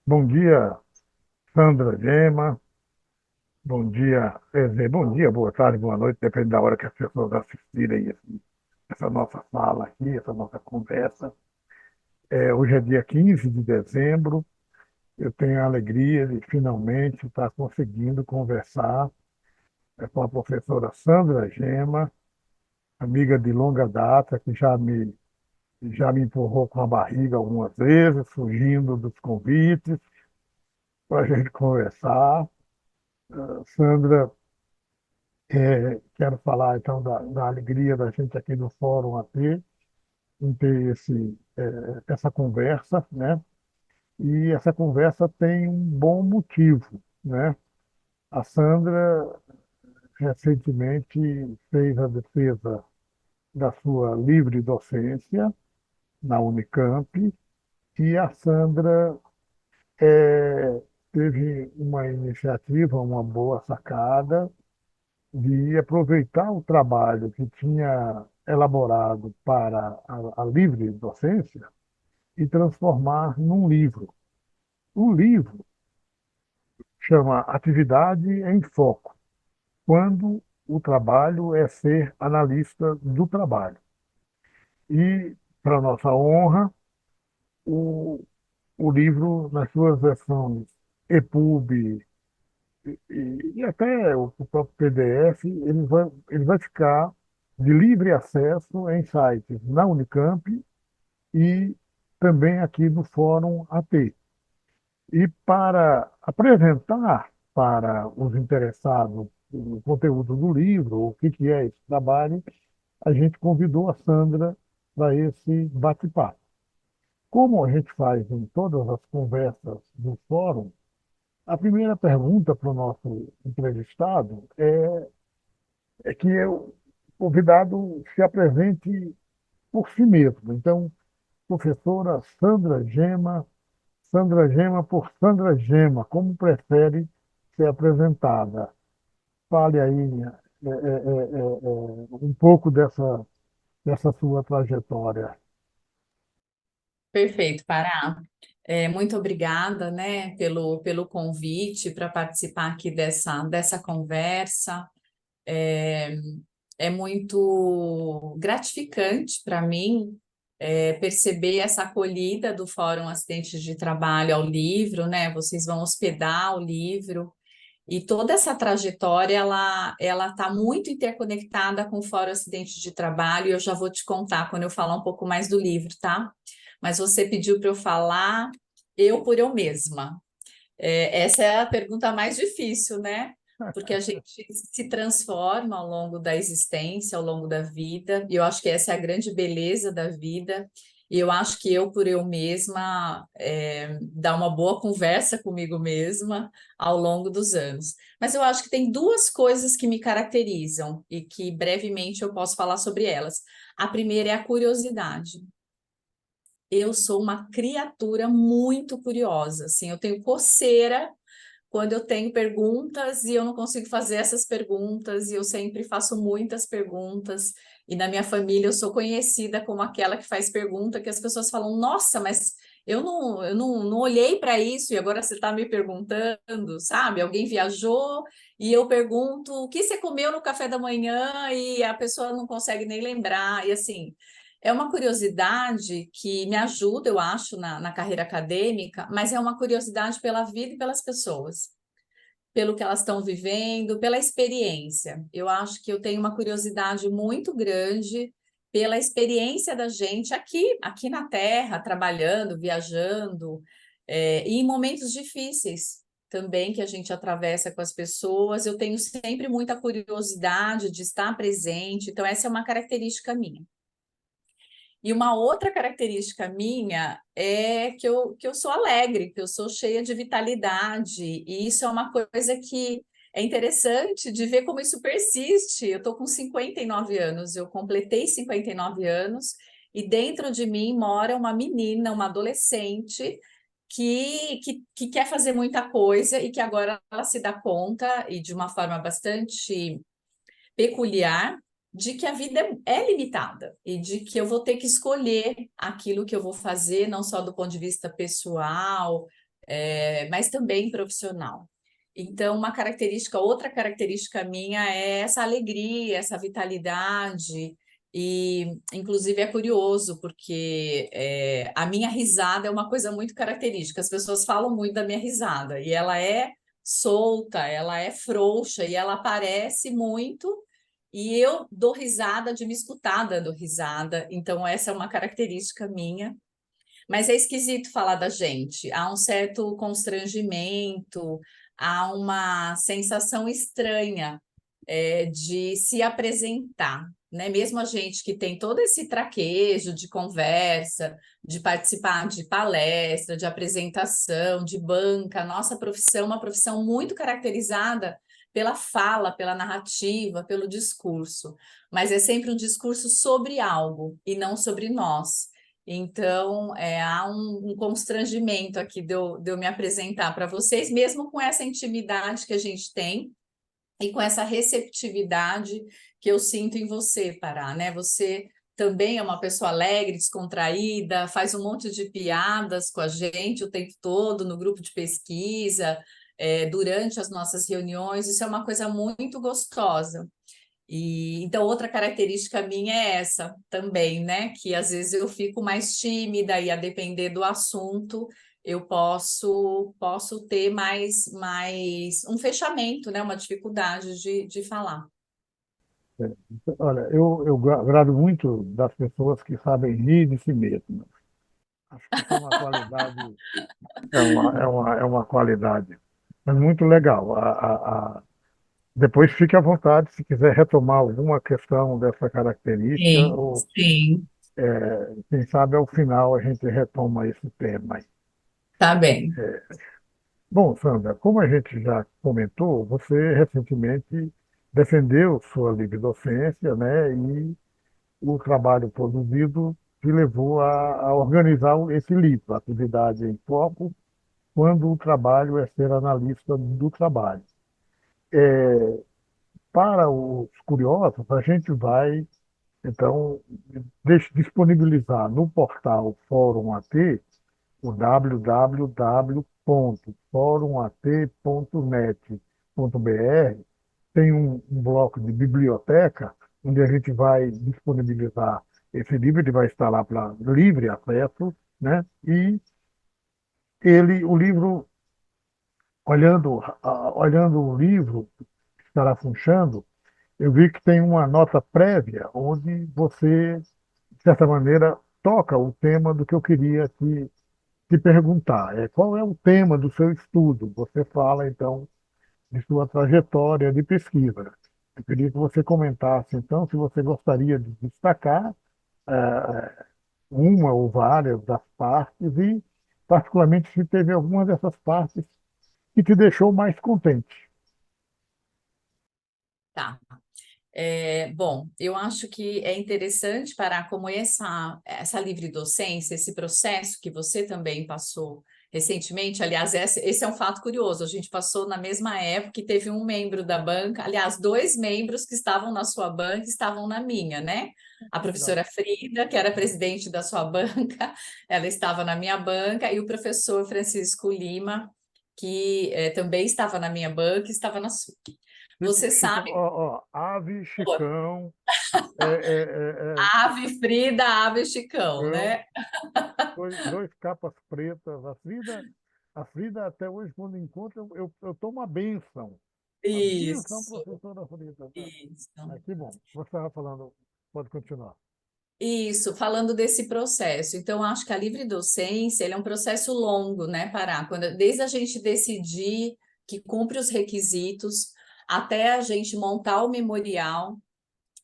Bom dia, Sandra Gema. Bom dia, quer dizer, bom dia, boa tarde, boa noite, depende da hora que as pessoas assistirem essa nossa fala aqui, essa nossa conversa. Hoje é dia 15 de dezembro. Eu tenho a alegria de finalmente estar conseguindo conversar com a professora Sandra Gema, amiga de longa data, que já me empurrou com a barriga algumas vezes, fugindo dos convites para a gente conversar. Sandra, quero falar então da alegria da gente aqui no Fórum AT em ter essa conversa, né? E essa conversa tem um bom motivo, né? A Sandra recentemente fez a defesa da sua livre docência na Unicamp e a Sandra teve uma iniciativa, uma boa sacada de aproveitar o trabalho que tinha elaborado para a livre docência e transformar num livro. O livro chama Atividade em Foco, quando o trabalho é ser analista do trabalho. E, para nossa honra, o, o livro, nas suas versões EPUB e até o próprio PDF, ele vai ficar de livre acesso em sites na Unicamp e também aqui no Fórum AT. E para apresentar para os interessados o conteúdo do livro, o que é esse trabalho, a gente convidou a Sandra para esse bate-papo. Como a gente faz em todas as conversas do fórum, a primeira pergunta para o nosso entrevistado é que o convidado se apresente por si mesmo. Então, professora Sandra Gema por Sandra Gema, como prefere ser apresentada? Fale aí um pouco dessa sua trajetória. Perfeito, Pará. Muito obrigada, né, pelo convite para participar aqui dessa conversa. É, é muito gratificante para mim perceber essa acolhida do Fórum Acidentes de Trabalho ao livro, né? Vocês vão hospedar o livro e toda essa trajetória ela está muito interconectada com o Fórum Acidentes de Trabalho. E eu já vou te contar quando eu falar um pouco mais do livro, tá? Mas você pediu para eu falar eu por eu mesma. Essa é a pergunta mais difícil, né? Porque a gente se transforma ao longo da existência, ao longo da vida, e eu acho que essa é a grande beleza da vida. E eu acho que eu, por eu mesma, dá uma boa conversa comigo mesma ao longo dos anos. Mas eu acho que tem duas coisas que me caracterizam e que brevemente eu posso falar sobre elas. A primeira é a curiosidade. Eu sou uma criatura muito curiosa, assim, eu tenho coceira quando eu tenho perguntas e eu não consigo fazer essas perguntas, e eu sempre faço muitas perguntas, e na minha família eu sou conhecida como aquela que faz pergunta que as pessoas falam, nossa, mas eu não olhei para isso e agora você está me perguntando, sabe? Alguém viajou e eu pergunto o que você comeu no café da manhã e a pessoa não consegue nem lembrar, e assim. É uma curiosidade que me ajuda, eu acho, na carreira acadêmica, mas é uma curiosidade pela vida e pelas pessoas, pelo que elas estão vivendo, pela experiência. Eu acho que eu tenho uma curiosidade muito grande pela experiência da gente aqui na Terra, trabalhando, viajando, e em momentos difíceis também que a gente atravessa com as pessoas. Eu tenho sempre muita curiosidade de estar presente, então essa é uma característica minha. E uma outra característica minha é que eu sou alegre, que eu sou cheia de vitalidade, e isso é uma coisa que é interessante de ver como isso persiste. Eu estou com 59 anos, eu completei 59 anos, e dentro de mim mora uma menina, uma adolescente, que quer fazer muita coisa e que agora ela se dá conta, e de uma forma bastante peculiar, de que a vida é limitada e de que eu vou ter que escolher aquilo que eu vou fazer, não só do ponto de vista pessoal, mas também profissional. Então, outra característica minha é essa alegria, essa vitalidade, e inclusive é curioso, porque a minha risada é uma coisa muito característica. As pessoas falam muito da minha risada, e ela é solta, ela é frouxa, e ela aparece muito, e eu dou risada de me escutar dando risada. Então, essa é uma característica minha. Mas é esquisito falar da gente, há um certo constrangimento, há uma sensação estranha de se apresentar, né? Mesmo a gente que tem todo esse traquejo de conversa, de participar de palestra, de apresentação, de banca, nossa profissão é uma profissão muito caracterizada pela fala, pela narrativa, pelo discurso, mas é sempre um discurso sobre algo e não sobre nós. Então, há um constrangimento aqui de eu me apresentar para vocês, mesmo com essa intimidade que a gente tem e com essa receptividade que eu sinto em você, Pará, né? Você também é uma pessoa alegre, descontraída, faz um monte de piadas com a gente o tempo todo no grupo de pesquisa, durante as nossas reuniões. Isso é uma coisa muito gostosa. E então outra característica minha é essa também, né? Que às vezes eu fico mais tímida e a depender do assunto eu posso ter mais um fechamento, né? Uma dificuldade de falar. É, olha, eu agrado muito das pessoas que sabem rir de si mesmas. Acho que isso é uma qualidade, é uma qualidade. É muito legal. Depois fique à vontade se quiser retomar alguma questão dessa característica, Sim, ou sim, quem sabe ao final a gente retoma esse tema aí. tá bem. Bom, Sandra, como a gente já comentou, você recentemente defendeu sua livre docência, né? E o trabalho produzido te levou a organizar esse livro, Atividade em Foco, quando o trabalho é ser analista do trabalho. Para os curiosos, a gente vai, então, disponibilizar no portal Fórum AT, o www.forumat.net.br, tem um bloco de biblioteca, onde a gente vai disponibilizar esse livro, ele vai estar lá para livre acesso, né? E o livro, olhando o livro que estará funchando, eu vi que tem uma nota prévia, onde você, de certa maneira, toca o tema do que eu queria te perguntar. Qual é o tema do seu estudo? Você fala, então, de sua trajetória de pesquisa. Eu queria que você comentasse, então, se você gostaria de destacar uma ou várias das partes e, particularmente, se teve alguma dessas partes que te deixou mais contente. Tá. Bom, eu acho que é interessante parar como essa livre docência, esse processo que você também passou recentemente. Aliás, esse é um fato curioso. A gente passou na mesma época e teve um membro da banca, aliás, dois membros que estavam na sua banca estavam na minha, né? A Legal. professora Frida, que era presidente da sua banca, ela estava na minha banca, e o professor Francisco Lima, que também estava na minha banca e estava na sua. Você Chicão, sabe. ó, Ave, Chicão, é, é, é, é, Ave Frida, ave Chicão, Chicão, né? dois capas pretas. A Frida até hoje, quando encontro, eu tomo a benção. A benção, Isso, professora Frida. isso. Que bom. Você estava falando, pode continuar. Isso, falando desse processo. Então, acho que a livre docência, ele é um processo longo, né, Pará? Desde a gente decidir que cumpre os requisitos, até a gente montar o memorial,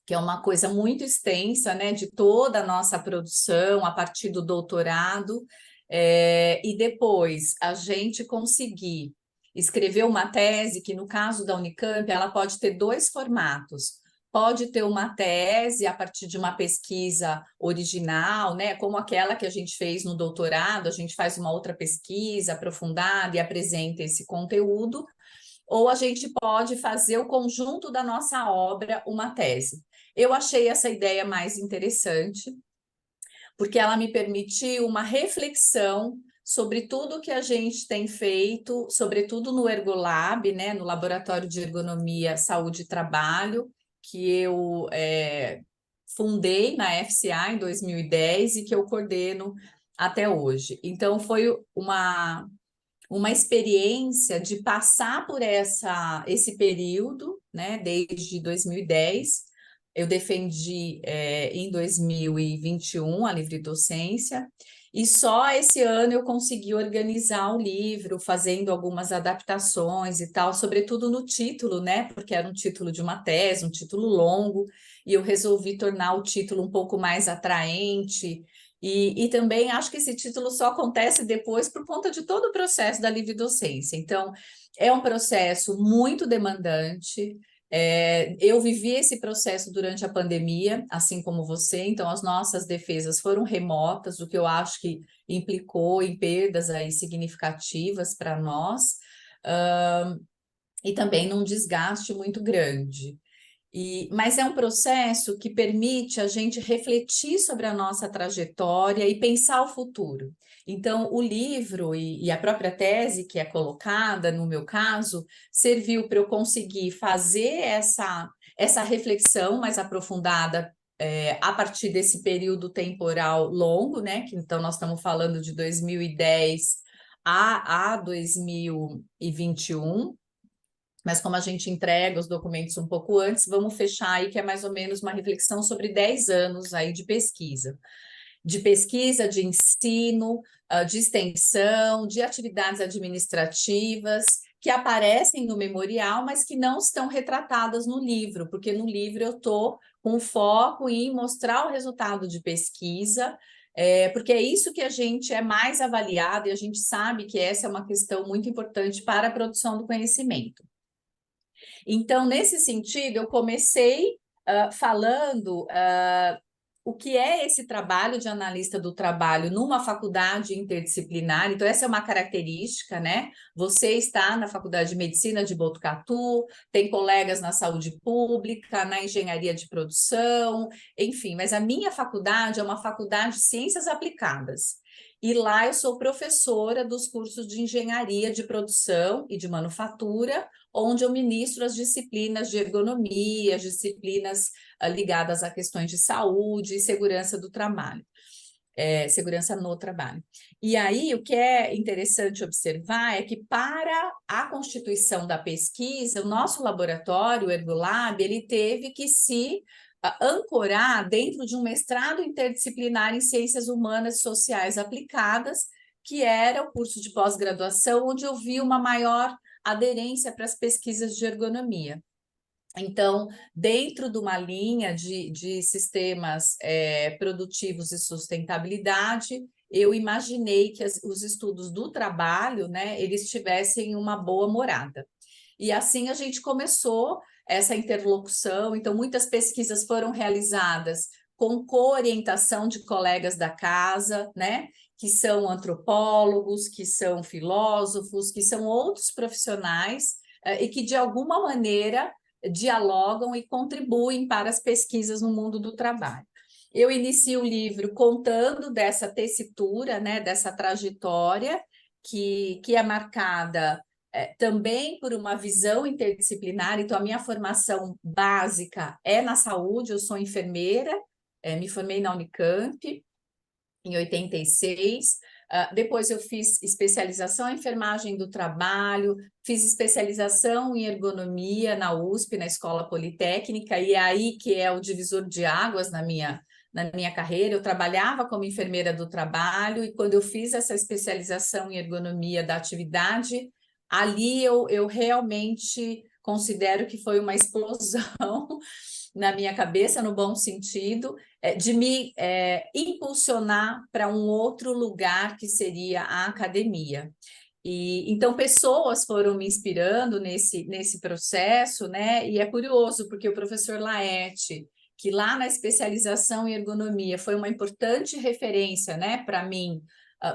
que é uma coisa muito extensa, né, de toda a nossa produção, a partir do doutorado, e depois a gente conseguir escrever uma tese, que no caso da Unicamp, ela pode ter dois formatos. Pode ter uma tese a partir de uma pesquisa original, né, como aquela que a gente fez no doutorado, a gente faz uma outra pesquisa aprofundada e apresenta esse conteúdo, ou a gente pode fazer o conjunto da nossa obra uma tese. Eu achei essa ideia mais interessante, porque ela me permitiu uma reflexão sobre tudo que a gente tem feito, sobretudo no Ergolab, né, no Laboratório de Ergonomia, Saúde e Trabalho, que eu fundei na FCA em 2010 e que eu coordeno até hoje. Então, foi uma experiência de passar por esse período, né, desde 2010. Eu defendi em 2021 a livre docência, e só esse ano eu consegui organizar o livro, fazendo algumas adaptações e tal, sobretudo no título, né, porque era um título de uma tese, um título longo, e eu resolvi tornar o título um pouco mais atraente. E também acho que esse título só acontece depois por conta de todo o processo da livre docência. Então, é um processo muito demandante. Eu vivi esse processo durante a pandemia, assim como você, então as nossas defesas foram remotas, o que eu acho que implicou em perdas aí significativas para nós, e também num desgaste muito grande. Mas é um processo que permite a gente refletir sobre a nossa trajetória e pensar o futuro. Então, o livro e a própria tese que é colocada, no meu caso, serviu para eu conseguir fazer essa reflexão mais aprofundada a partir desse período temporal longo, né? Que, então, nós estamos falando de 2010 a 2021. Mas como a gente entrega os documentos um pouco antes, vamos fechar aí que é mais ou menos uma reflexão sobre 10 anos aí de pesquisa, de ensino, de extensão, de atividades administrativas que aparecem no memorial, mas que não estão retratadas no livro, porque no livro eu estou com foco em mostrar o resultado de pesquisa, porque é isso que a gente é mais avaliado e a gente sabe que essa é uma questão muito importante para a produção do conhecimento. Então, nesse sentido, eu comecei falando o que é esse trabalho de analista do trabalho numa faculdade interdisciplinar. Então, essa é uma característica, né? Você está na Faculdade de Medicina de Botucatu, tem colegas na saúde pública, na engenharia de produção, enfim, mas a minha faculdade é uma faculdade de ciências aplicadas. E lá eu sou professora dos cursos de engenharia de produção e de manufatura, onde eu ministro as disciplinas de ergonomia, as disciplinas ligadas a questões de saúde e segurança do trabalho, segurança no trabalho. E aí, o que é interessante observar é que para a constituição da pesquisa, o nosso laboratório, o Ergolab, ele teve que se ancorar dentro de um mestrado interdisciplinar em Ciências Humanas e Sociais Aplicadas, que era o curso de pós-graduação, onde eu vi uma maior aderência para as pesquisas de ergonomia. Então, dentro de uma linha de sistemas produtivos e sustentabilidade, eu imaginei que os estudos do trabalho, né, eles tivessem uma boa morada. E assim a gente começou essa interlocução. Então, muitas pesquisas foram realizadas com coorientação de colegas da casa, né, que são antropólogos, que são filósofos, que são outros profissionais e que, de alguma maneira, dialogam e contribuem para as pesquisas no mundo do trabalho. Eu inicio o livro contando dessa tessitura, né, dessa trajetória que é marcada também por uma visão interdisciplinar. Então, a minha formação básica é na saúde, eu sou enfermeira, me formei na Unicamp em 86. Depois eu fiz especialização em enfermagem do trabalho, fiz especialização em ergonomia na USP, na Escola Politécnica, e é aí que é o divisor de águas na minha carreira. Eu trabalhava como enfermeira do trabalho, e quando eu fiz essa especialização em ergonomia da atividade, ali eu realmente considero que foi uma explosão na minha cabeça, no bom sentido, de me impulsionar para um outro lugar que seria a academia. E então pessoas foram me inspirando nesse processo, né? E é curioso porque o professor Laerte, que lá na especialização em ergonomia foi uma importante referência, né, para mim,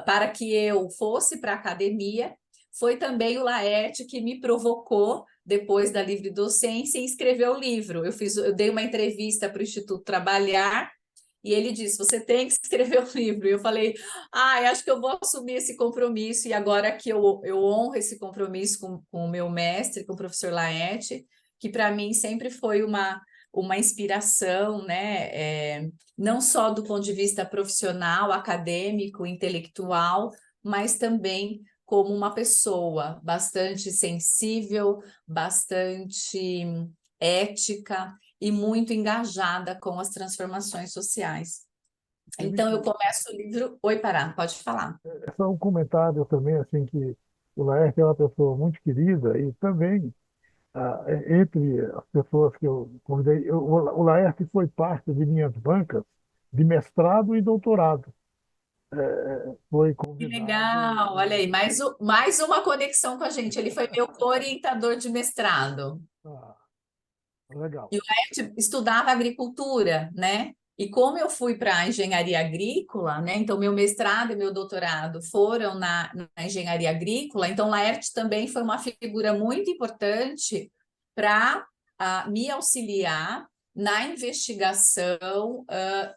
para que eu fosse para a academia, foi também o Laerte que me provocou depois da livre docência e escreveu o livro. Eu dei uma entrevista para o Instituto Trabalhar E ele disse: você tem que escrever um livro. E eu falei: acho que eu vou assumir esse compromisso. E agora que eu honro esse compromisso com o meu mestre, com o professor Laerte, que para mim sempre foi uma inspiração, né? Não só do ponto de vista profissional, acadêmico, intelectual, mas também como uma pessoa bastante sensível, bastante ética e muito engajada com as transformações sociais. Então, eu Ele, começo o livro. Oi, Pará, pode falar. é só um comentário também, assim, que o Laerte é uma pessoa muito querida e também, entre as pessoas que eu convidei, o Laerte foi parte de minhas bancas de mestrado e doutorado. Foi Que convidado. legal, olha aí, mais uma conexão com a gente. Ele foi meu co-orientador de mestrado. Ah, legal. E o Laerte estudava agricultura, né? E como eu fui para a engenharia agrícola, né? Então, meu mestrado e meu doutorado foram na engenharia agrícola, então Laerte também foi uma figura muito importante para me auxiliar na investigação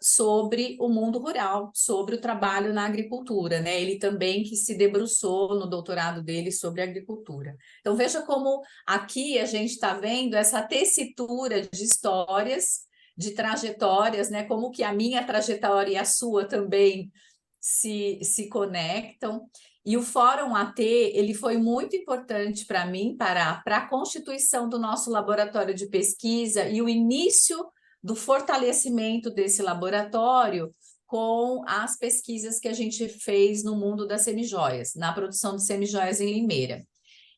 sobre o mundo rural, sobre o trabalho na agricultura, né? Ele também que se debruçou no doutorado dele sobre agricultura. Então, veja como aqui a gente está vendo essa tessitura de histórias, de trajetórias, né? Como que a minha trajetória e a sua também se conectam. E o Fórum AT, ele foi muito importante para mim, para a constituição do nosso laboratório de pesquisa e o início do fortalecimento desse laboratório com as pesquisas que a gente fez no mundo das semijoias, na produção de semijoias em Limeira.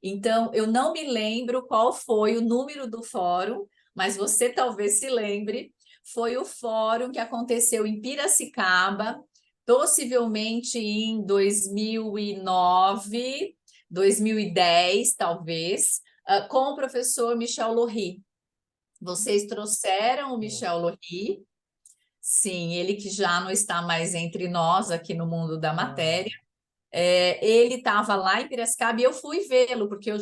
Então, eu não me lembro qual foi o número do fórum, mas você talvez se lembre. Foi o fórum que aconteceu em Piracicaba, possivelmente em 2009, 2010, talvez, com o professor Michel Lohry. Vocês trouxeram o Bom, Michel Lohry, sim, ele que já não está mais entre nós aqui no mundo da ah, matéria. Ele estava lá em Piracicaba e eu fui vê-lo, porque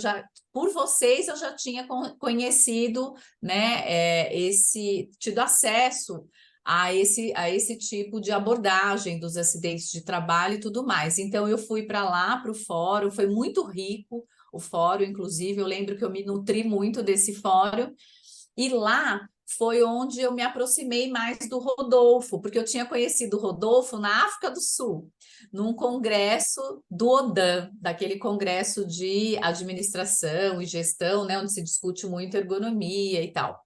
por vocês, eu já tinha conhecido, né, tido acesso a esse tipo de abordagem dos acidentes de trabalho e tudo mais. Então, eu fui para lá, para o fórum, foi muito rico o fórum, inclusive, eu lembro que eu me nutri muito desse fórum, e lá foi onde eu me aproximei mais do Rodolfo, porque eu tinha conhecido o Rodolfo na África do Sul, num congresso do ODAN, daquele congresso de administração e gestão, né, onde se discute muito ergonomia e tal.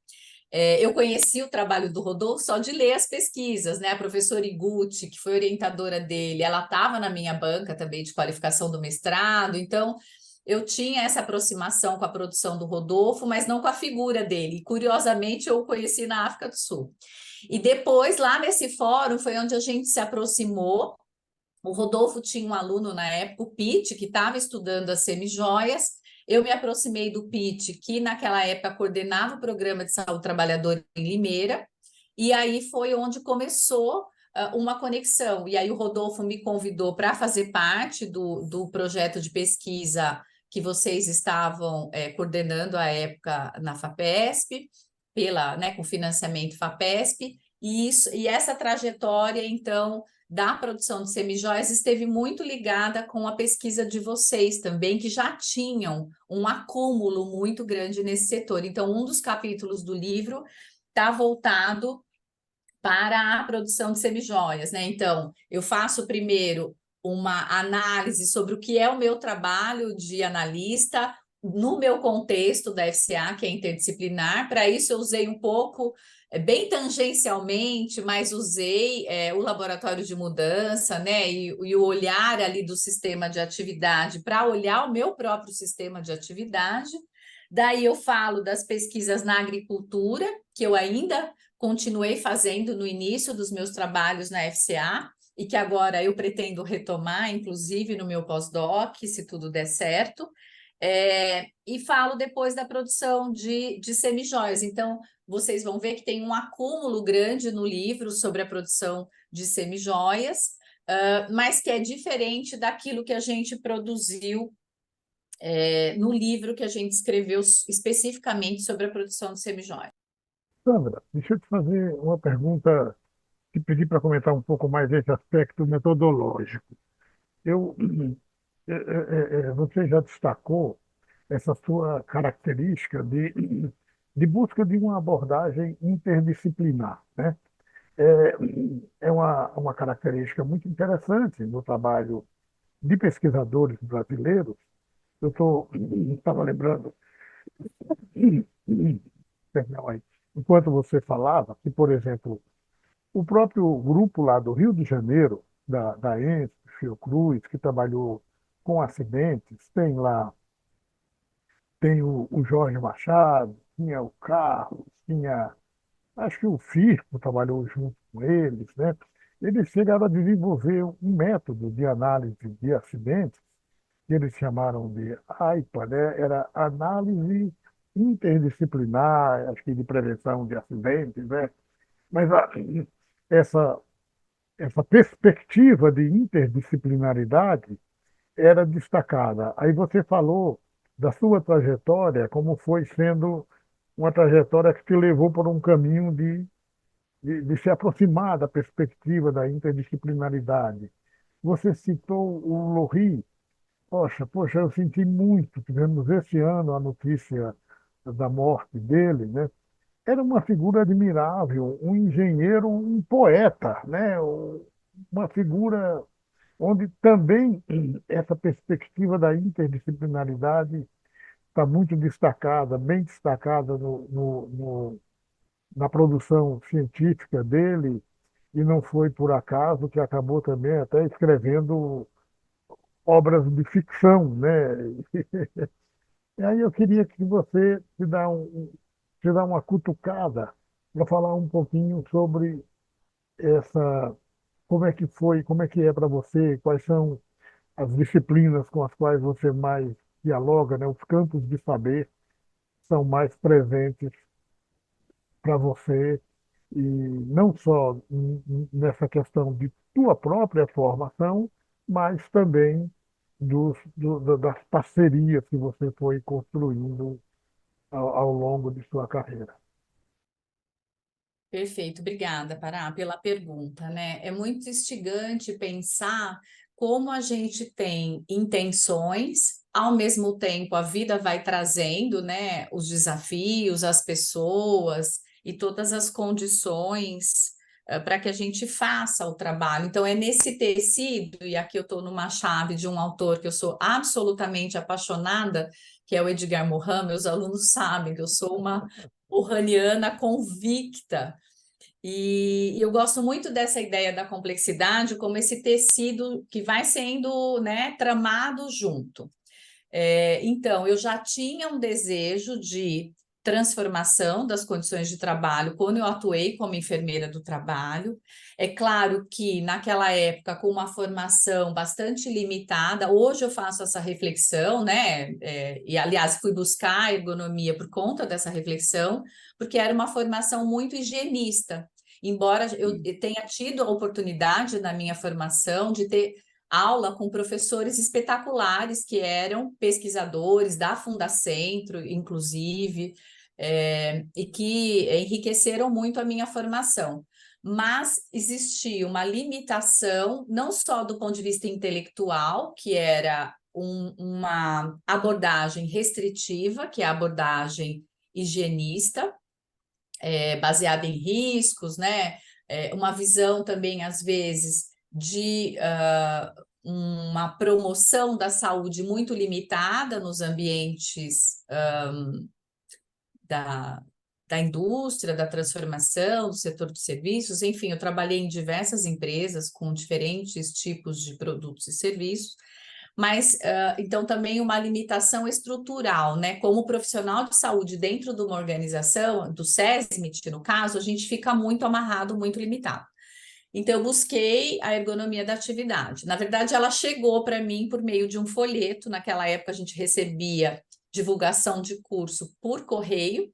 Eu conheci o trabalho do Rodolfo só de ler as pesquisas, né? A professora Iguchi, que foi orientadora dele, ela estava na minha banca também de qualificação do mestrado, então eu tinha essa aproximação com a produção do Rodolfo, mas não com a figura dele. E, curiosamente, eu o conheci na África do Sul. E depois, lá nesse fórum, foi onde a gente se aproximou. O Rodolfo tinha um aluno na época, o Pete, que estava estudando as semijoias. Eu me aproximei do Pete, que naquela época coordenava o programa de saúde do trabalhador em Limeira, e aí foi onde começou uma conexão. E aí o Rodolfo me convidou para fazer parte do projeto de pesquisa que vocês estavam coordenando à época na FAPESP, né, com financiamento FAPESP, e essa trajetória, então, da produção de semijoias esteve muito ligada com a pesquisa de vocês também, que já tinham um acúmulo muito grande nesse setor. Então, um dos capítulos do livro está voltado para a produção de semijoias, né? Então, eu faço primeiro uma análise sobre o que é o meu trabalho de analista no meu contexto da FCA, que é interdisciplinar. Para isso, eu usei um pouco, bem tangencialmente, mas usei o laboratório de mudança, né? E o olhar ali do sistema de atividade para olhar o meu próprio sistema de atividade. Daí eu falo das pesquisas na agricultura, que eu ainda continuei fazendo no início dos meus trabalhos na FCA e que agora eu pretendo retomar, inclusive no meu pós-doc, se tudo der certo. E falo depois da produção de semijoias. Então, vocês vão ver que tem um acúmulo grande no livro sobre a produção de semijoias, mas que é diferente daquilo que a gente produziu no livro que a gente escreveu especificamente sobre a produção de semijoias. Sandra, deixa eu te fazer uma pergunta te pedir para comentar um pouco mais esse aspecto metodológico. Eu, você já destacou essa sua característica de busca de uma abordagem interdisciplinar, né? É, é uma característica muito interessante no trabalho de pesquisadores brasileiros. Eu estava lembrando, perdão aí, enquanto você falava, que, por exemplo, o próprio grupo lá do Rio de Janeiro, da ENSP, Fiocruz, que trabalhou com acidentes, tem o Jorge Machado, tinha o Carlos, tinha, acho que o Firpo trabalhou junto com eles, né? Eles chegaram a desenvolver um método de análise de acidentes, que eles chamaram de AIPA, né? Era análise interdisciplinar, acho que de prevenção de acidentes, né? Mas essa, essa perspectiva de interdisciplinaridade era destacada. Aí você falou da sua trajetória, como foi sendo uma trajetória que te levou por um caminho de se aproximar da perspectiva da interdisciplinaridade. Você citou o Lohri. Poxa, eu senti muito. Tivemos esse ano a notícia da morte dele, né? Era uma figura admirável, um engenheiro, um poeta, né? Uma figura onde também essa perspectiva da interdisciplinaridade está muito destacada, bem destacada na produção científica dele, e não foi por acaso que acabou também até escrevendo obras de ficção, né? E aí eu queria que você te dá uma cutucada para falar um pouquinho sobre essa, como é que foi, como é que é para você, quais são as disciplinas com as quais você mais dialoga, né? Os campos de saber são mais presentes para você, e não só nessa questão de tua própria formação, mas também das parcerias que você foi construindo ao longo de sua carreira. Perfeito, obrigada, Pará, pela pergunta, né? É muito instigante pensar como a gente tem intenções, ao mesmo tempo a vida vai trazendo, né, os desafios, as pessoas e todas as condições para que a gente faça o trabalho. Então, é nesse tecido, e aqui eu estou numa chave de um autor que eu sou absolutamente apaixonada, que é o Edgar Morin. Meus alunos sabem que eu sou uma orraniana convicta. E eu gosto muito dessa ideia da complexidade como esse tecido que vai sendo, né, tramado junto. Então, eu já tinha um desejo de transformação das condições de trabalho quando eu atuei como enfermeira do trabalho. É claro que naquela época, com uma formação bastante limitada, hoje eu faço essa reflexão, né? E aliás, fui buscar a ergonomia por conta dessa reflexão, porque era uma formação muito higienista. Embora eu tenha tido a oportunidade na minha formação de ter aula com professores espetaculares que eram pesquisadores da Fundacentro, inclusive, e que enriqueceram muito a minha formação. Mas existia uma limitação, não só do ponto de vista intelectual, que era uma abordagem restritiva, que é a abordagem higienista, baseada em riscos, né? Uma visão também, às vezes, de uma promoção da saúde muito limitada nos ambientes da, da indústria, da transformação, do setor de serviços, enfim, eu trabalhei em diversas empresas com diferentes tipos de produtos e serviços, mas então também uma limitação estrutural, né? Como profissional de saúde dentro de uma organização, do SESMIT, no caso, a gente fica muito amarrado, muito limitado. Então, eu busquei a ergonomia da atividade. Na verdade, ela chegou para mim por meio de um folheto. Naquela época, a gente recebia divulgação de curso por correio,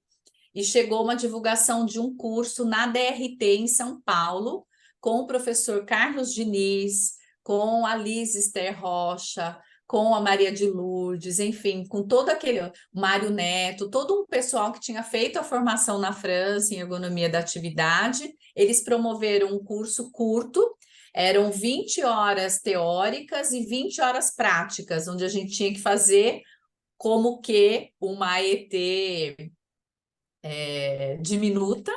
e chegou uma divulgação de um curso na DRT em São Paulo, com o professor Carlos Diniz, com a Liz Esther Rocha, com a Maria de Lourdes, enfim, com todo aquele Mário Neto, todo um pessoal que tinha feito a formação na França em ergonomia da atividade. Eles promoveram um curso curto, eram 20 horas teóricas e 20 horas práticas, onde a gente tinha que fazer como que uma AET diminuta,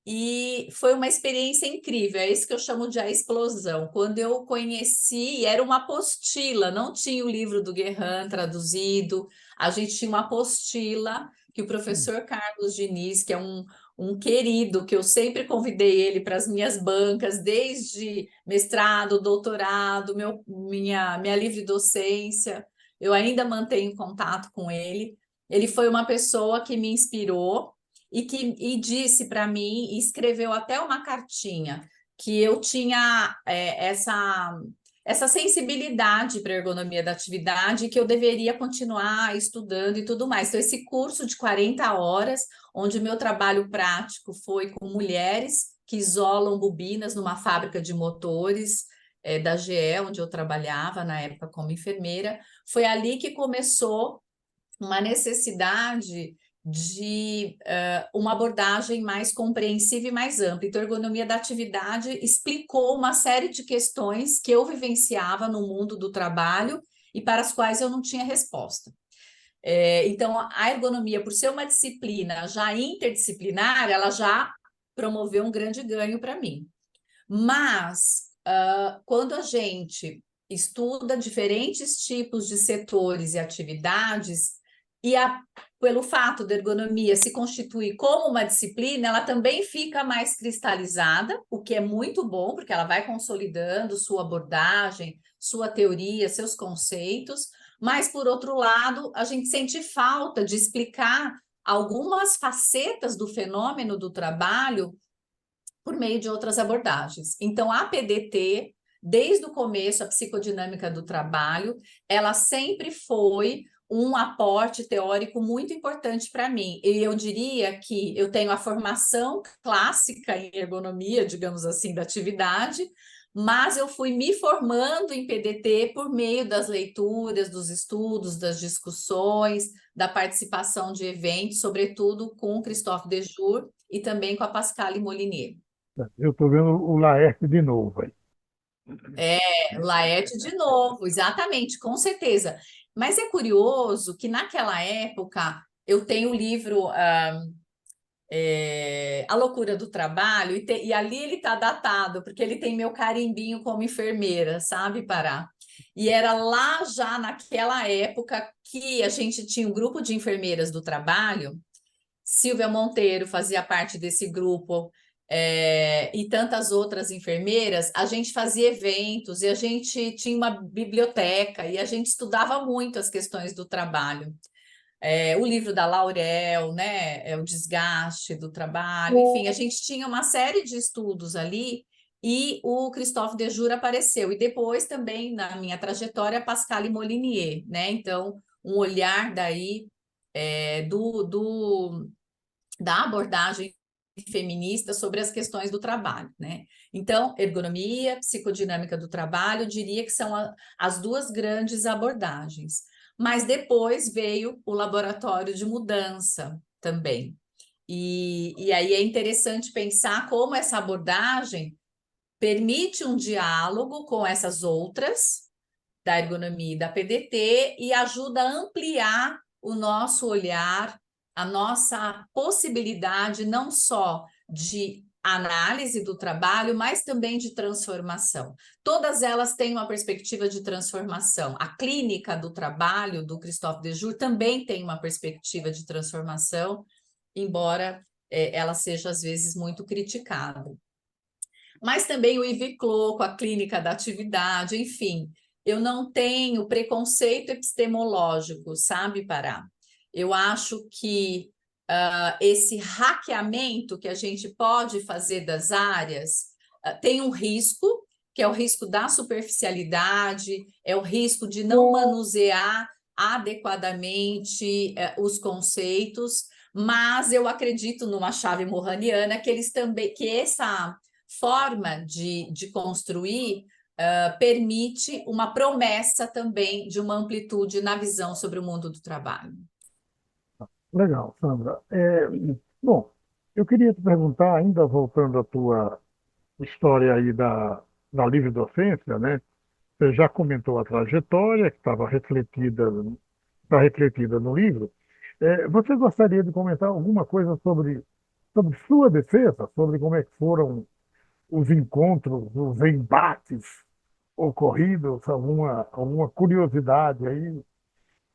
e foi uma experiência incrível, é isso que eu chamo de a explosão. Quando eu conheci, era uma apostila, não tinha o livro do Guerran traduzido, a gente tinha uma apostila que o professor Carlos Diniz, que é um querido, que eu sempre convidei ele para as minhas bancas, desde mestrado, doutorado, minha livre docência, eu ainda mantenho contato com ele. Ele foi uma pessoa que me inspirou e disse para mim, e escreveu até uma cartinha, que eu tinha essa sensibilidade para a ergonomia da atividade, que eu deveria continuar estudando e tudo mais. Então, esse curso de 40 horas, onde o meu trabalho prático foi com mulheres que isolam bobinas numa fábrica de motores da GE, onde eu trabalhava na época como enfermeira, foi ali que começou uma necessidade de uma abordagem mais compreensiva e mais ampla. Então, a ergonomia da atividade explicou uma série de questões que eu vivenciava no mundo do trabalho e para as quais eu não tinha resposta. Então, a ergonomia, por ser uma disciplina já interdisciplinar, ela já promoveu um grande ganho para mim. Mas, quando a gente estuda diferentes tipos de setores e atividades, pelo fato da ergonomia se constituir como uma disciplina, ela também fica mais cristalizada, o que é muito bom, porque ela vai consolidando sua abordagem, sua teoria, seus conceitos, mas, por outro lado, a gente sente falta de explicar algumas facetas do fenômeno do trabalho por meio de outras abordagens. Então, a PDT, desde o começo, a psicodinâmica do trabalho, ela sempre foi um aporte teórico muito importante para mim. E eu diria que eu tenho a formação clássica em ergonomia, digamos assim, da atividade, mas eu fui me formando em PDT por meio das leituras, dos estudos, das discussões, da participação de eventos, sobretudo com o Christophe Dejour e também com a Pascale Molinier. Eu estou vendo o Laerte de novo aí. Laerte de novo, exatamente, com certeza. Mas é curioso que naquela época eu tenho o livro A Loucura do Trabalho, e ali ele está datado, porque ele tem meu carimbinho como enfermeira, sabe, Pará? E era lá já naquela época que a gente tinha um grupo de enfermeiras do trabalho. Silvia Monteiro fazia parte desse grupo, e tantas outras enfermeiras. A gente fazia eventos e a gente tinha uma biblioteca e a gente estudava muito as questões do trabalho. O livro da Laurel, né, o desgaste do trabalho, enfim, a gente tinha uma série de estudos ali, e o Christophe Dejour apareceu, e depois também na minha trajetória, Pascale Molinier, né? Então, um olhar daí da abordagem feminista sobre as questões do trabalho, né? Então, ergonomia, psicodinâmica do trabalho, eu diria que são as duas grandes abordagens. Mas depois veio o laboratório de mudança também. E aí é interessante pensar como essa abordagem permite um diálogo com essas outras, da ergonomia e da PDT, e ajuda a ampliar o nosso olhar, a nossa possibilidade não só de análise do trabalho, mas também de transformação. Todas elas têm uma perspectiva de transformação. A clínica do trabalho do Christophe Dejour também tem uma perspectiva de transformação, embora ela seja às vezes muito criticada. Mas também o Yves Clos, com a clínica da atividade, enfim, eu não tenho preconceito epistemológico, sabe, Pará? Eu acho que esse hackeamento que a gente pode fazer das áreas tem um risco, que é o risco da superficialidade, é o risco de não manusear adequadamente os conceitos, mas eu acredito numa chave morraniana que eles também, que essa forma de construir permite uma promessa também de uma amplitude na visão sobre o mundo do trabalho. Legal, Sandra. Bom, eu queria te perguntar, ainda voltando à tua história aí da livre docência, né? Você já comentou a trajetória que está refletida no livro. Você gostaria de comentar alguma coisa sobre sua defesa, sobre como é que foram os encontros, os embates ocorridos, alguma curiosidade aí?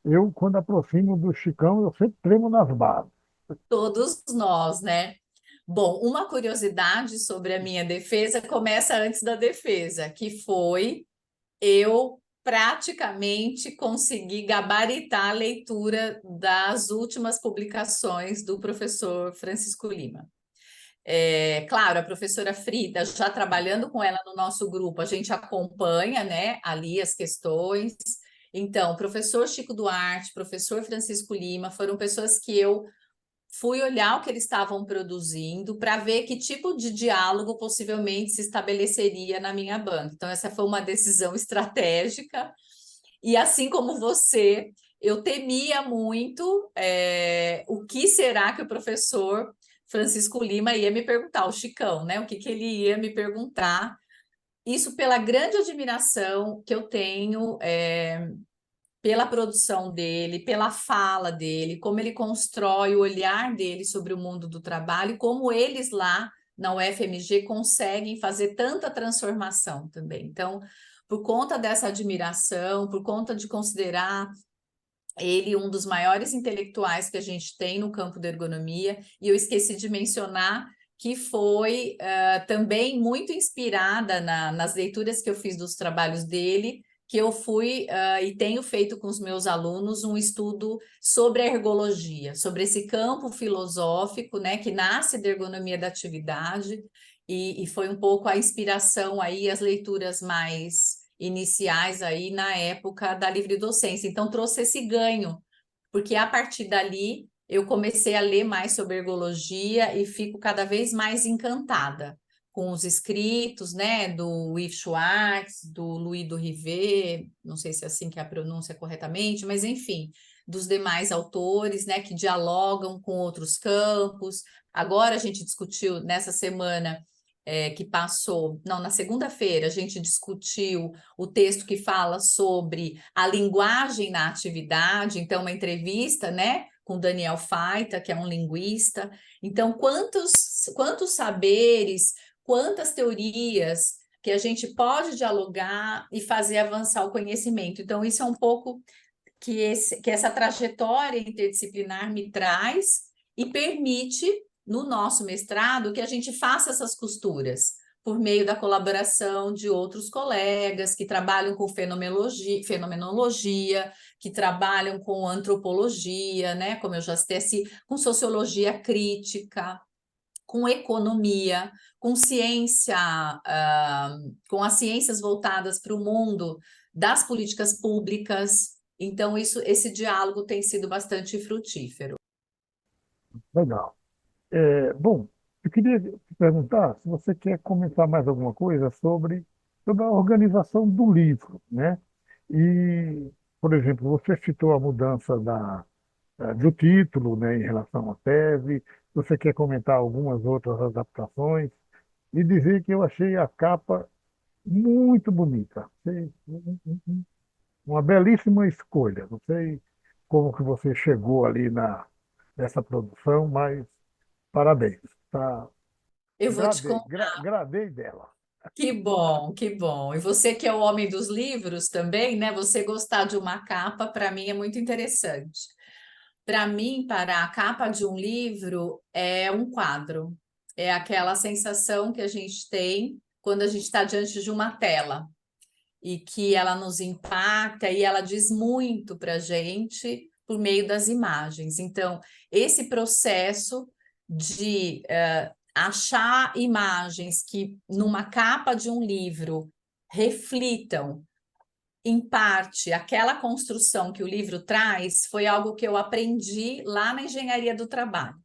Eu, quando aproximo do Chicão, eu sempre tremo nas bases. Todos nós, né? Bom, uma curiosidade sobre a minha defesa começa antes da defesa, que foi eu praticamente consegui gabaritar a leitura das últimas publicações do professor Francisco Lima. Claro, a professora Frida, já trabalhando com ela no nosso grupo, a gente acompanha, né, ali as questões. Então, professor Chico Duarte, professor Francisco Lima, foram pessoas que eu fui olhar o que eles estavam produzindo para ver que tipo de diálogo possivelmente se estabeleceria na minha banca. Então, essa foi uma decisão estratégica. E assim como você, eu temia muito o que será que o professor Francisco Lima ia me perguntar, o Chicão, né? O que ele ia me perguntar. Isso pela grande admiração que eu tenho pela produção dele, pela fala dele, como ele constrói o olhar dele sobre o mundo do trabalho, e como eles lá na UFMG conseguem fazer tanta transformação também. Então, por conta dessa admiração, por conta de considerar ele um dos maiores intelectuais que a gente tem no campo da ergonomia, e eu esqueci de mencionar que foi também muito inspirada nas leituras que eu fiz dos trabalhos dele, que eu fui e tenho feito com os meus alunos um estudo sobre a ergologia, sobre esse campo filosófico, né, que nasce da ergonomia da atividade, e foi um pouco a inspiração aí, as leituras mais iniciais aí na época da livre docência. Então trouxe esse ganho, porque a partir dali eu comecei a ler mais sobre ergologia e fico cada vez mais encantada com os escritos, né, do Yves Schwartz, do Louis Rivet, não sei se é assim que é a pronúncia corretamente, mas enfim, dos demais autores, né, que dialogam com outros campos. Agora a gente discutiu nessa semana que passou, não, na segunda-feira a gente discutiu o texto que fala sobre a linguagem na atividade, então uma entrevista, né, com Daniel Faita, que é um linguista. Então, quantos saberes, quantas teorias que a gente pode dialogar e fazer avançar o conhecimento. Então, isso é um pouco que essa trajetória interdisciplinar me traz e permite, no nosso mestrado, que a gente faça essas costuras por meio da colaboração de outros colegas que trabalham com fenomenologia, que trabalham com antropologia, né, como eu já citei, com sociologia crítica, com economia, com ciência, com as ciências voltadas para o mundo das políticas públicas. Então, esse diálogo tem sido bastante frutífero. Legal. Bom, eu queria te perguntar se você quer comentar mais alguma coisa sobre a organização do livro, né? E, por exemplo, você citou a mudança do título, né, em relação à tese. Você quer comentar algumas outras adaptações e dizer que eu achei a capa muito bonita. Uma belíssima escolha. Não sei como que você chegou ali nessa produção, mas parabéns. Tá? Eu vou te Gradei dela. Que bom, que bom. E você que é o homem dos livros também, né? Você gostar de uma capa, para mim é muito interessante. Para mim, para a capa de um livro é um quadro. É aquela sensação que a gente tem quando a gente está diante de uma tela e que ela nos impacta e ela diz muito para a gente por meio das imagens. Então, esse processo de achar imagens que numa capa de um livro reflitam em parte aquela construção que o livro traz foi algo que eu aprendi lá na engenharia do trabalho.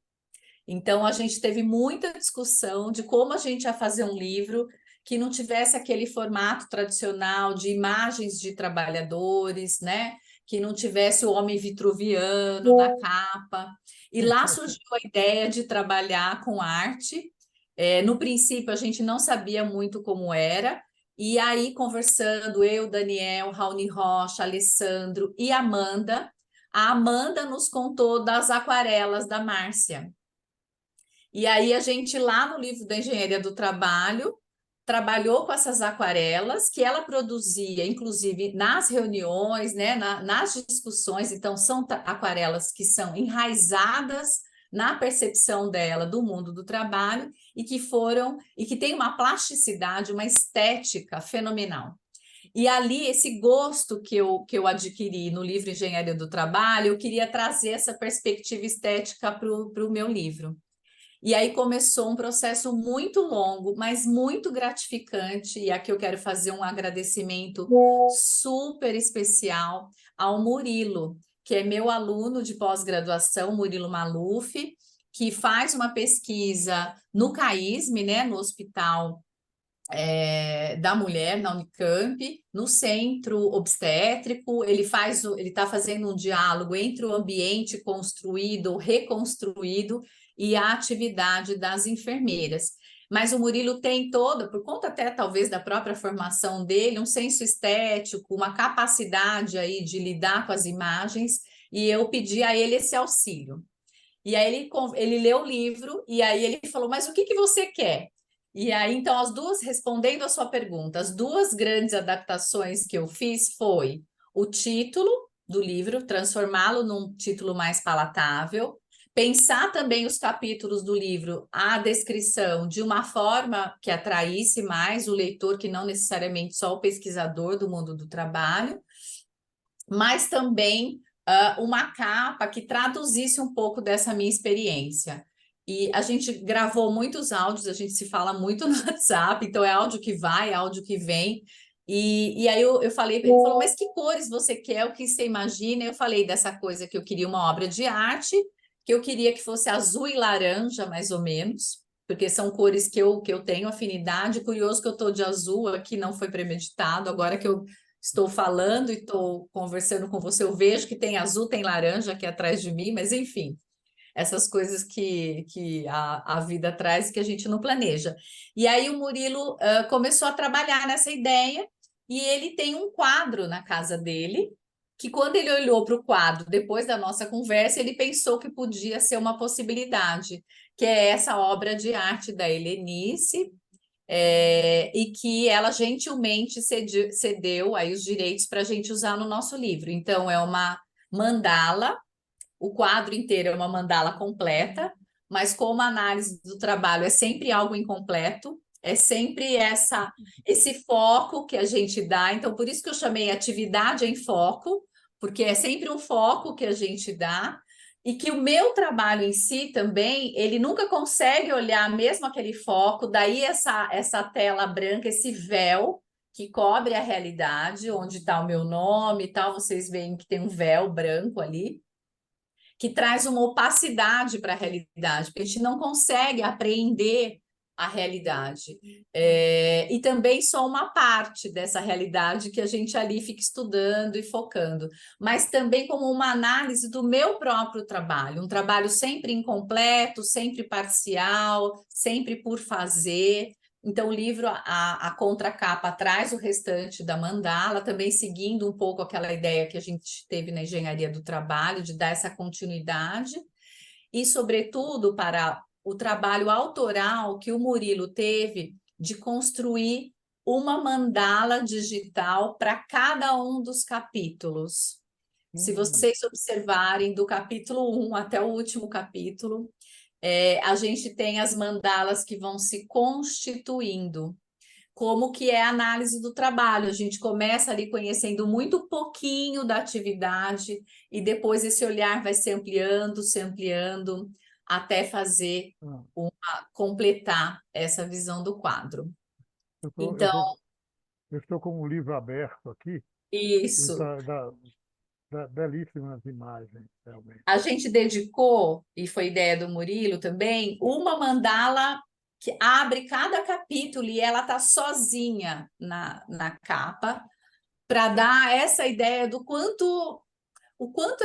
Então a gente teve muita discussão de como a gente ia fazer um livro que não tivesse aquele formato tradicional de imagens de trabalhadores, né? Que não tivesse o homem vitruviano na capa. E lá surgiu a ideia de trabalhar com arte. No princípio, a gente não sabia muito como era, e aí, conversando, eu, Daniel, Raoni Rocha, Alessandro e Amanda, a Amanda nos contou das aquarelas da Márcia. E aí, a gente, lá no livro da Engenharia do Trabalho, trabalhou com essas aquarelas que ela produzia, inclusive nas reuniões, né, nas discussões. Então, são aquarelas que são enraizadas na percepção dela do mundo do trabalho e que tem uma plasticidade, uma estética fenomenal. E ali, esse gosto que eu adquiri no livro Engenharia do Trabalho, eu queria trazer essa perspectiva estética para o meu livro. E aí começou um processo muito longo, mas muito gratificante, e aqui eu quero fazer um agradecimento super especial ao Murilo, que é meu aluno de pós-graduação, Murilo Maluf, que faz uma pesquisa no CAISM, né, no Hospital da Mulher, na Unicamp, no centro obstétrico. Ele está fazendo um diálogo entre o ambiente construído, reconstruído e a atividade das enfermeiras. Mas o Murilo tem toda, por conta até talvez da própria formação dele, um senso estético, uma capacidade aí de lidar com as imagens, e eu pedi a ele esse auxílio. E aí ele leu o livro e aí ele falou: mas o que você quer? E aí, então, respondendo a sua pergunta, as duas grandes adaptações que eu fiz foi o título do livro, transformá-lo num título mais palatável, pensar também os capítulos do livro, a descrição de uma forma que atraísse mais o leitor, que não necessariamente só o pesquisador do mundo do trabalho, mas também uma capa que traduzisse um pouco dessa minha experiência. E a gente gravou muitos áudios, a gente se fala muito no WhatsApp, então é áudio que vai, áudio que vem. E aí eu falei para ele, falou, mas que cores você quer, o que você imagina? Eu falei dessa coisa que eu queria uma obra de arte, que eu queria que fosse azul e laranja, mais ou menos, porque são cores que eu tenho afinidade. Curioso que eu estou de azul aqui, não foi premeditado, agora que eu estou falando e estou conversando com você, eu vejo que tem azul, tem laranja aqui atrás de mim, mas enfim, essas coisas que a vida traz que a gente não planeja. E aí o Murilo começou a trabalhar nessa ideia e ele tem um quadro na casa dele, que quando ele olhou para o quadro, depois da nossa conversa, ele pensou que podia ser uma possibilidade, que é essa obra de arte da Helenice, e que ela gentilmente cedeu aí os direitos para a gente usar no nosso livro. Então, é uma mandala, o quadro inteiro é uma mandala completa, mas como a análise do trabalho é sempre algo incompleto, é sempre esse foco que a gente dá. Então, por isso que eu chamei atividade em foco, porque é sempre um foco que a gente dá, e que o meu trabalho em si também, ele nunca consegue olhar mesmo aquele foco, daí essa tela branca, esse véu que cobre a realidade, onde está o meu nome e tal, vocês veem que tem um véu branco ali, que traz uma opacidade para a realidade, porque a gente não consegue apreender a realidade. E também só uma parte dessa realidade que a gente ali fica estudando e focando, mas também como uma análise do meu próprio trabalho, um trabalho sempre incompleto, sempre parcial, sempre por fazer. Então, o livro, a contracapa traz o restante da mandala, também seguindo um pouco aquela ideia que a gente teve na engenharia do trabalho, de dar essa continuidade, e, sobretudo, para o trabalho autoral que o Murilo teve de construir uma mandala digital para cada um dos capítulos. Se vocês observarem, do capítulo 1 até o último capítulo, a gente tem as mandalas que vão se constituindo, como que é a análise do trabalho. A gente começa ali conhecendo muito pouquinho da atividade e depois esse olhar vai se ampliando até fazer Ah, completar essa visão do quadro. eu tô, eu Então, tô, eu estou com um livro aberto aqui e isso. dá belíssimas imagens, realmente. A gente dedicou, e foi ideia do Murilo também, uma mandala que abre cada capítulo e ela está sozinha na capa, para dar essa ideia do quanto o quanto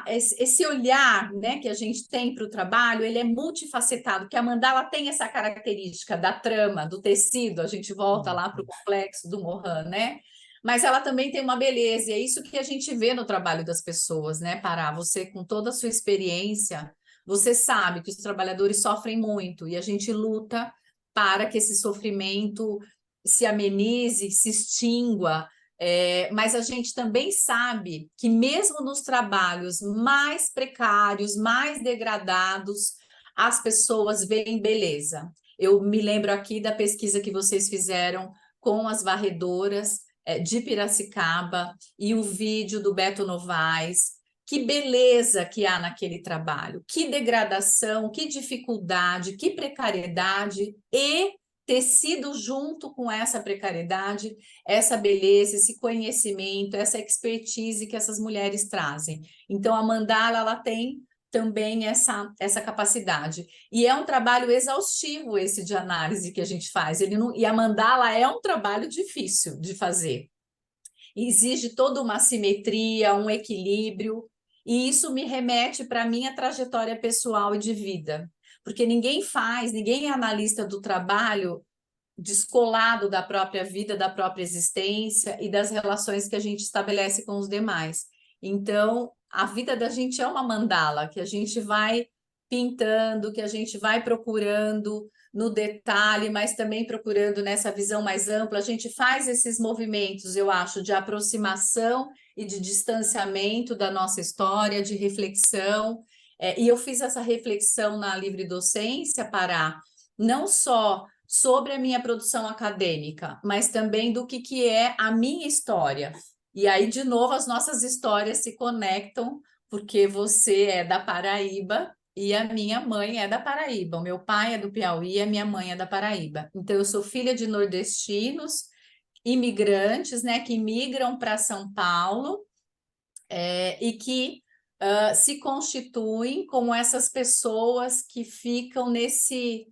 esse olhar, né, que a gente tem para o trabalho, ele é multifacetado, que a mandala tem essa característica da trama, do tecido, a gente volta lá para o complexo do Mohan, né? Mas ela também tem uma beleza, e é isso que a gente vê no trabalho das pessoas, né, Pará? Você, com toda a sua experiência, você sabe que os trabalhadores sofrem muito, e a gente luta para que esse sofrimento se amenize, se extingua, mas a gente também sabe que, mesmo nos trabalhos mais precários, mais degradados, as pessoas veem beleza. Eu me lembro aqui da pesquisa que vocês fizeram com as varredoras de Piracicaba e o vídeo do Beto Novaes. Que beleza que há naquele trabalho, que degradação, que dificuldade, que precariedade e ter sido junto com essa precariedade, essa beleza, esse conhecimento, essa expertise que essas mulheres trazem. Então, a mandala, ela tem também essa capacidade. E é um trabalho exaustivo esse de análise que a gente faz. Ele não, e a mandala é um trabalho difícil de fazer. Exige toda uma simetria, um equilíbrio, e isso me remete para a minha trajetória pessoal e de vida. Porque ninguém é analista do trabalho descolado da própria vida, da própria existência e das relações que a gente estabelece com os demais. Então, a vida da gente é uma mandala que a gente vai pintando, que a gente vai procurando no detalhe, mas também procurando nessa visão mais ampla. A gente faz esses movimentos, eu acho, de aproximação e de distanciamento da nossa história, de reflexão. E eu fiz essa reflexão na livre docência para não só sobre a minha produção acadêmica, mas também do que é a minha história. E aí, de novo, as nossas histórias se conectam, porque você é da Paraíba e a minha mãe é da Paraíba. O meu pai é do Piauí e a minha mãe é da Paraíba. Então, eu sou filha de nordestinos, imigrantes, né, que migram para São Paulo e que se constituem como essas pessoas que ficam nesse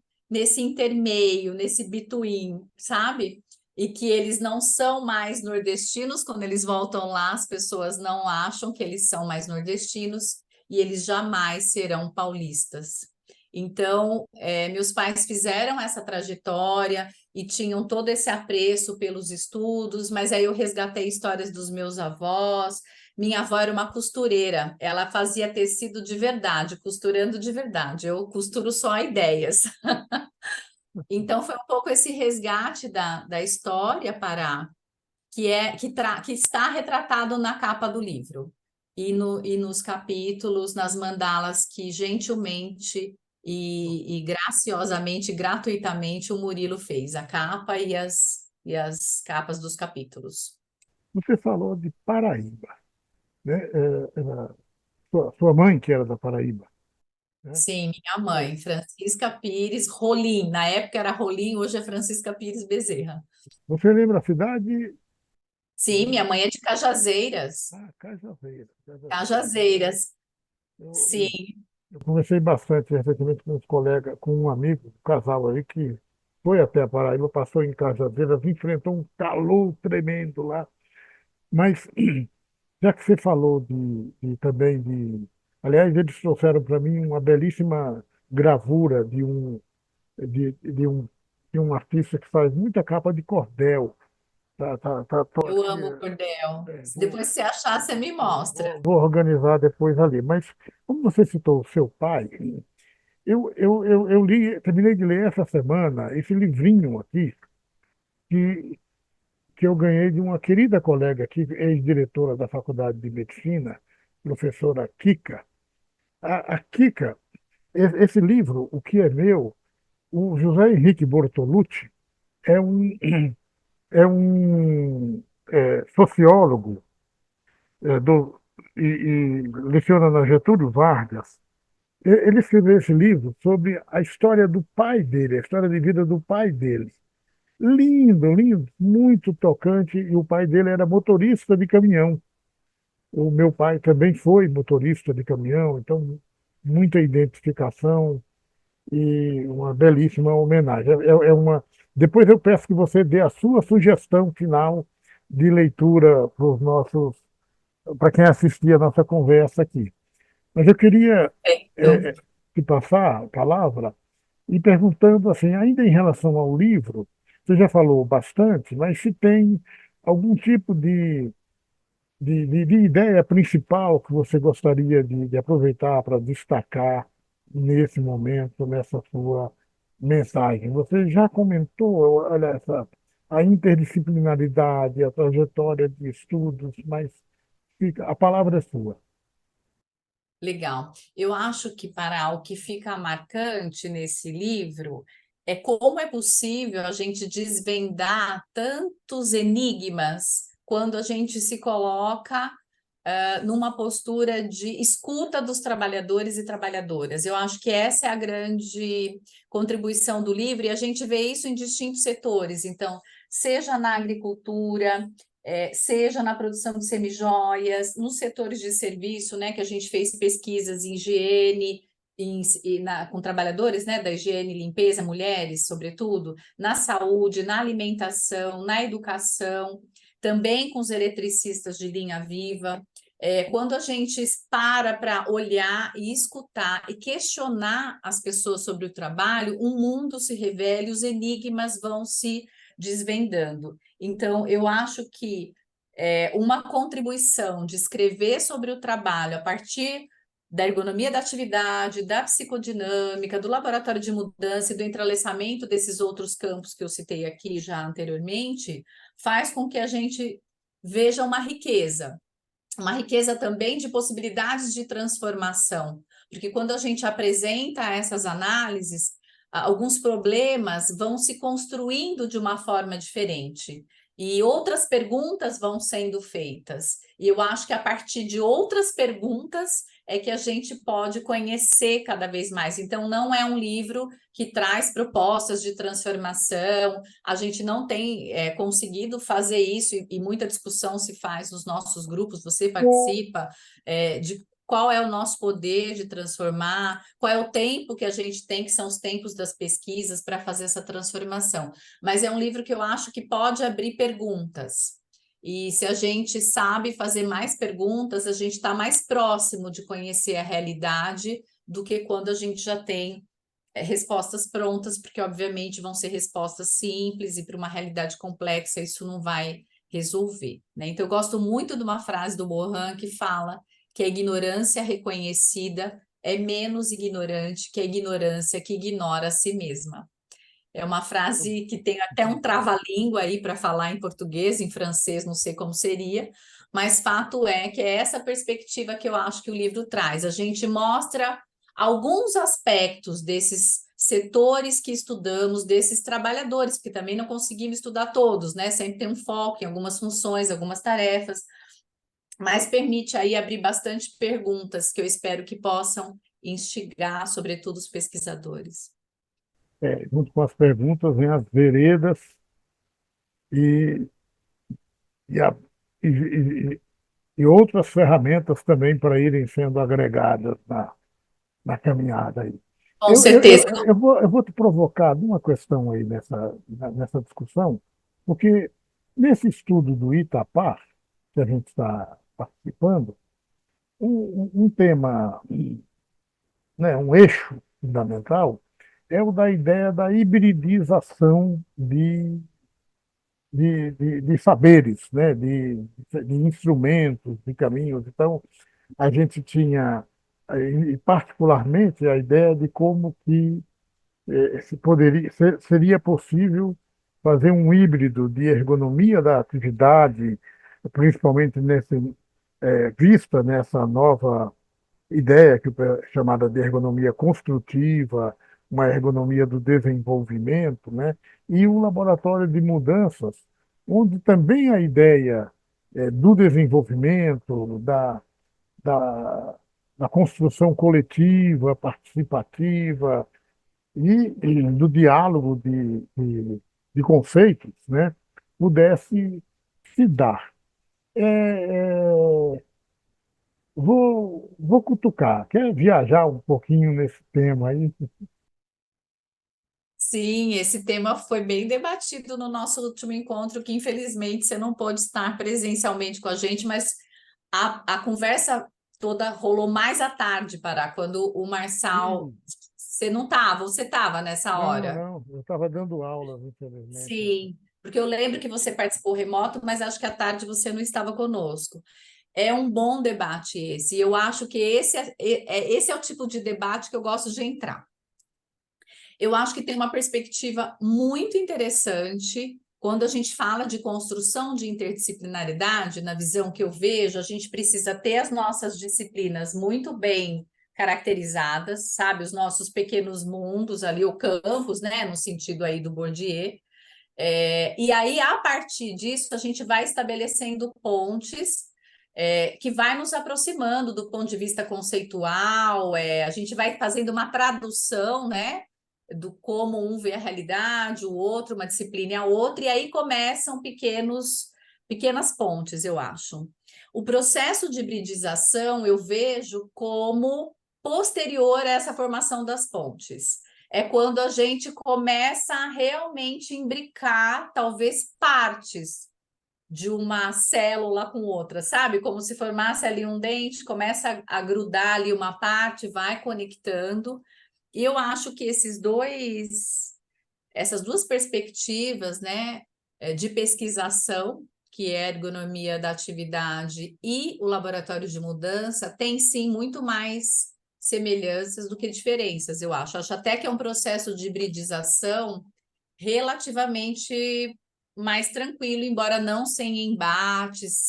intermeio, nesse between, sabe? E que eles não são mais nordestinos, quando eles voltam lá, as pessoas não acham que eles são mais nordestinos e eles jamais serão paulistas. Então, meus pais fizeram essa trajetória e tinham todo esse apreço pelos estudos, mas aí eu resgatei histórias dos meus avós. Minha avó era uma costureira, ela fazia tecido de verdade, costurando de verdade. Eu costuro só ideias. Então, foi um pouco esse resgate da história, Pará, que está retratado na capa do livro e nos capítulos, nas mandalas que gentilmente e graciosamente, gratuitamente, o Murilo fez, a capa e as capas dos capítulos. Você falou de Paraíba, né? Era sua mãe que era da Paraíba, né? Sim, minha É. mãe, Francisca Pires Rolim. Na época era Rolim, hoje é Francisca Pires Bezerra. Você lembra a cidade? Sim, minha mãe é de Cajazeiras. Ah, Cajazeira. Cajazeira. Cajazeiras, Eu, eu, sim. eu conversei bastante recentemente com uns colegas, com um amigo, um casal aí que foi até a Paraíba, passou em Cajazeiras, enfrentou um calor tremendo lá. Mas, já que você falou também de. Aliás, eles trouxeram para mim uma belíssima gravura de um, de um artista que faz muita capa de cordel. Tô Eu aqui, amo cordel. é, Se depois você achar, você me mostra. vou organizar depois ali. Mas, como você citou o seu pai, eu li, terminei de ler essa semana esse livrinho aqui, que, que eu ganhei de uma querida colega aqui, ex-diretora da Faculdade de Medicina, professora Kika. A Kika, esse livro, O que é Meu, o José Henrique Bortolucci é um sociólogo é, do, e leciona na Getúlio Vargas. Ele escreveu esse livro sobre a história do pai dele, a história de vida do pai dele. Lindo, lindo, muito tocante. E o pai dele era motorista de caminhão. O meu pai também foi motorista de caminhão, então muita identificação. e uma belíssima homenagem. É uma... Depois eu peço que você dê a sua sugestão final de leitura para os nossos, para quem assistir a nossa conversa aqui. Mas eu queria Perfeito. é, te passar a palavra e perguntando assim, ainda em relação ao livro, você já falou bastante, mas se tem algum tipo de ideia principal que você gostaria de aproveitar para destacar nesse momento, nessa sua mensagem. Você já comentou, olha, a interdisciplinaridade, a trajetória de estudos, mas a palavra é sua. Legal. Eu acho que para o que fica marcante nesse livro é como é possível a gente desvendar tantos enigmas quando a gente se coloca numa postura de escuta dos trabalhadores e trabalhadoras. Eu acho que essa é a grande contribuição do livro, e a gente vê isso em distintos setores. Então, seja na agricultura, seja na produção de semijoias, nos setores de serviço, né, que a gente fez pesquisas em higiene, com trabalhadores, né, da higiene e limpeza, mulheres, sobretudo, na saúde, na alimentação, na educação, também com os eletricistas de linha viva. Quando a gente para olhar e escutar e questionar as pessoas sobre o trabalho, um mundo se revela e os enigmas vão se desvendando. Então, eu acho que uma contribuição de escrever sobre o trabalho a partir da ergonomia da atividade, da psicodinâmica, do laboratório de mudança e do entrelaçamento desses outros campos que eu citei aqui já anteriormente, faz com que a gente veja uma riqueza também de possibilidades de transformação, porque quando a gente apresenta essas análises, alguns problemas vão se construindo de uma forma diferente e outras perguntas vão sendo feitas. E eu acho que a partir de outras perguntas é que a gente pode conhecer cada vez mais. Então, não é um livro que traz propostas de transformação, a gente não tem conseguido fazer isso, e muita discussão se faz nos nossos grupos, você participa de qual é o nosso poder de transformar, qual é o tempo que a gente tem, que são os tempos das pesquisas, para fazer essa transformação. Mas é um livro que eu acho que pode abrir perguntas. E se a gente sabe fazer mais perguntas, a gente está mais próximo de conhecer a realidade do que quando a gente já tem respostas prontas, porque obviamente vão ser respostas simples e para uma realidade complexa isso não vai resolver, né? Então eu gosto muito de uma frase do Mohan que fala que a ignorância reconhecida é menos ignorante que a ignorância que ignora a si mesma. É uma frase que tem até um trava-língua aí para falar em português, em francês, não sei como seria, mas fato é que é essa perspectiva que eu acho que o livro traz. A gente mostra alguns aspectos desses setores que estudamos, desses trabalhadores, porque também não conseguimos estudar todos, né? Sempre tem um foco em algumas funções, algumas tarefas, mas permite aí abrir bastante perguntas que eu espero que possam instigar, sobretudo, os pesquisadores. Junto com as perguntas, vem as veredas e, e, a- e- e outras ferramentas também para irem sendo agregadas na caminhada aí. Com certeza. Eu vou te provocar uma questão aí nessa discussão, porque nesse estudo do Itapar, que a gente está participando, um tema, né, um eixo fundamental é o da ideia da hibridização de saberes, né, de instrumentos, de caminhos. Então, a gente tinha, e particularmente, a ideia de como que seria possível fazer um híbrido de ergonomia da atividade, principalmente vista nessa nova ideia que é chamada de ergonomia construtiva, uma ergonomia do desenvolvimento, né? E um laboratório de mudanças, onde também a ideia do desenvolvimento, da, da construção coletiva, participativa e do diálogo de conceitos, né? Pudesse se dar. É, é, vou cutucar, quer viajar um pouquinho nesse tema aí? Sim, esse tema foi bem debatido no nosso último encontro, que infelizmente você não pôde estar presencialmente com a gente, mas a conversa toda rolou mais à tarde, para quando o Marçal. Sim, Você não estava, você estava nessa não, hora? não, eu estava dando aulas, infelizmente. Sim, porque eu lembro que você participou remoto, mas acho que à tarde você não estava conosco. É um bom debate esse, e eu acho que esse é o tipo de debate que eu gosto de entrar. Eu acho que tem uma perspectiva muito interessante quando a gente fala de construção de interdisciplinaridade, na visão que eu vejo, a gente precisa ter as nossas disciplinas muito bem caracterizadas, sabe, os nossos pequenos mundos ali, o campus, né, no sentido aí do Bourdieu. E aí, a partir disso, a gente vai estabelecendo pontes que vai nos aproximando do ponto de vista conceitual, a gente vai fazendo uma tradução, né, do como um vê a realidade, o outro, uma disciplina e a outra, e aí começam pequenas pontes, eu acho. O processo de hibridização eu vejo como posterior a essa formação das pontes. É quando a gente começa a realmente imbricar, talvez, partes de uma célula com outra, sabe? Como se formasse ali um dente, começa a grudar ali uma parte, vai conectando. E eu acho que essas duas perspectivas, né, de pesquisação, que é a ergonomia da atividade e o laboratório de mudança, tem sim muito mais semelhanças do que diferenças, eu acho. Acho até que é um processo de hibridização relativamente mais tranquilo, embora não sem embates,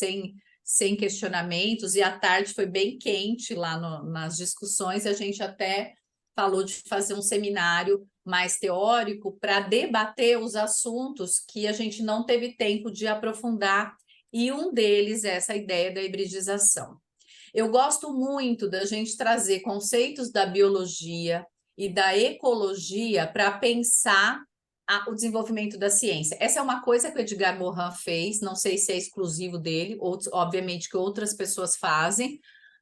sem questionamentos, e a tarde foi bem quente lá nas discussões, e a gente até falou de fazer um seminário mais teórico para debater os assuntos que a gente não teve tempo de aprofundar, e um deles é essa ideia da hibridização. Eu gosto muito da gente trazer conceitos da biologia e da ecologia para pensar o desenvolvimento da ciência. Essa é uma coisa que o Edgar Morin fez, não sei se é exclusivo dele, obviamente que outras pessoas fazem,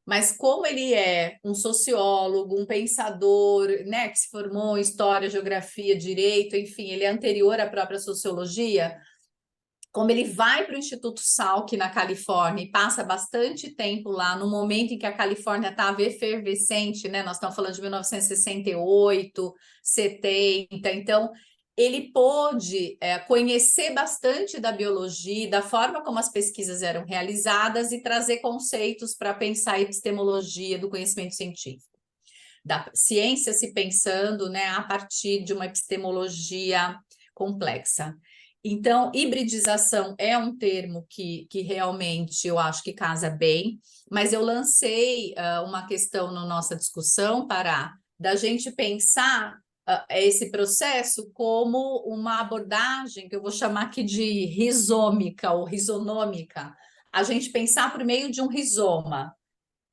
mas como ele é um sociólogo, um pensador, né, que se formou em história, geografia, direito, enfim, ele é anterior à própria sociologia, como ele vai para o Instituto Salk na Califórnia e passa bastante tempo lá, no momento em que a Califórnia estava efervescente, né? Nós estamos falando de 1968, 70, então ele pôde conhecer bastante da biologia, da forma como as pesquisas eram realizadas e trazer conceitos para pensar a epistemologia do conhecimento científico. Da ciência se pensando, né, a partir de uma epistemologia complexa. Então, hibridização é um termo que realmente eu acho que casa bem, mas eu lancei uma questão na nossa discussão, para da gente pensar esse processo como uma abordagem que eu vou chamar aqui de rizômica ou rizonômica. A gente pensar por meio de um rizoma,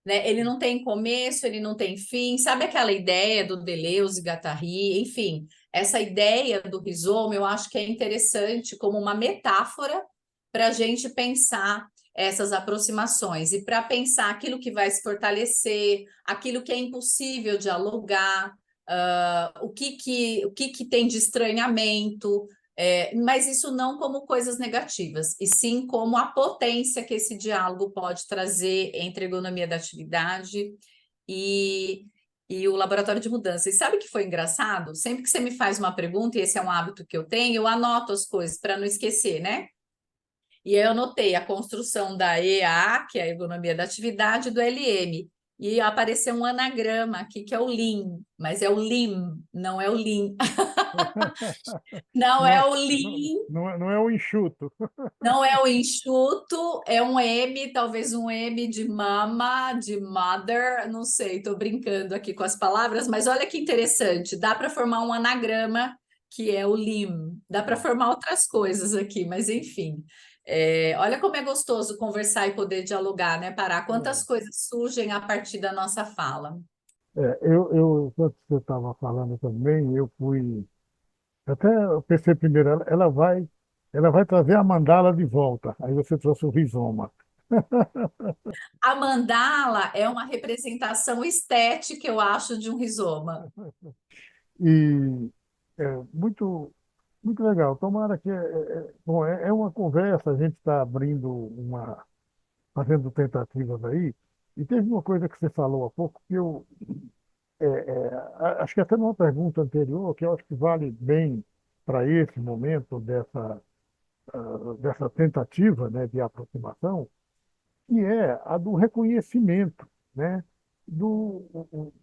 né? Ele não tem começo, ele não tem fim. Sabe aquela ideia do Deleuze e Guattari? Enfim, essa ideia do rizoma eu acho que é interessante como uma metáfora para a gente pensar essas aproximações e para pensar aquilo que vai se fortalecer, aquilo que é impossível dialogar, o que tem de estranhamento, mas isso não como coisas negativas, e sim como a potência que esse diálogo pode trazer entre a ergonomia da atividade e, e o laboratório de mudança. E sabe o que foi engraçado? Sempre que você me faz uma pergunta, e esse é um hábito que eu tenho, eu anoto as coisas para não esquecer, né? E aí eu anotei a construção da EA, que é a ergonomia da atividade, do LM. E apareceu um anagrama aqui, que é o Lean, mas é o Lean, não é o Lean. Não Não é é, o não, Lean. não é o enxuto. Não é o enxuto, é um M, talvez um M de mama, de mother, não sei, estou brincando aqui com as palavras, mas olha que interessante, dá para formar um anagrama que é o LIM, dá para formar outras coisas aqui, mas enfim. Olha como é gostoso conversar e poder dialogar, né, Pará? Quantas É. coisas surgem a partir da nossa fala. Quando você estava falando também, eu fui. Até eu pensei primeiro, ela vai trazer a mandala de volta. Aí você trouxe o rizoma. A mandala é uma representação estética, eu acho, de um rizoma. muito, muito legal. Tomara que, bom, é uma conversa, a gente está abrindo fazendo tentativas aí, e teve uma coisa que você falou há pouco que eu, acho que até numa pergunta anterior, que eu acho que vale bem para esse momento dessa tentativa, né, de aproximação, que é a do reconhecimento, né?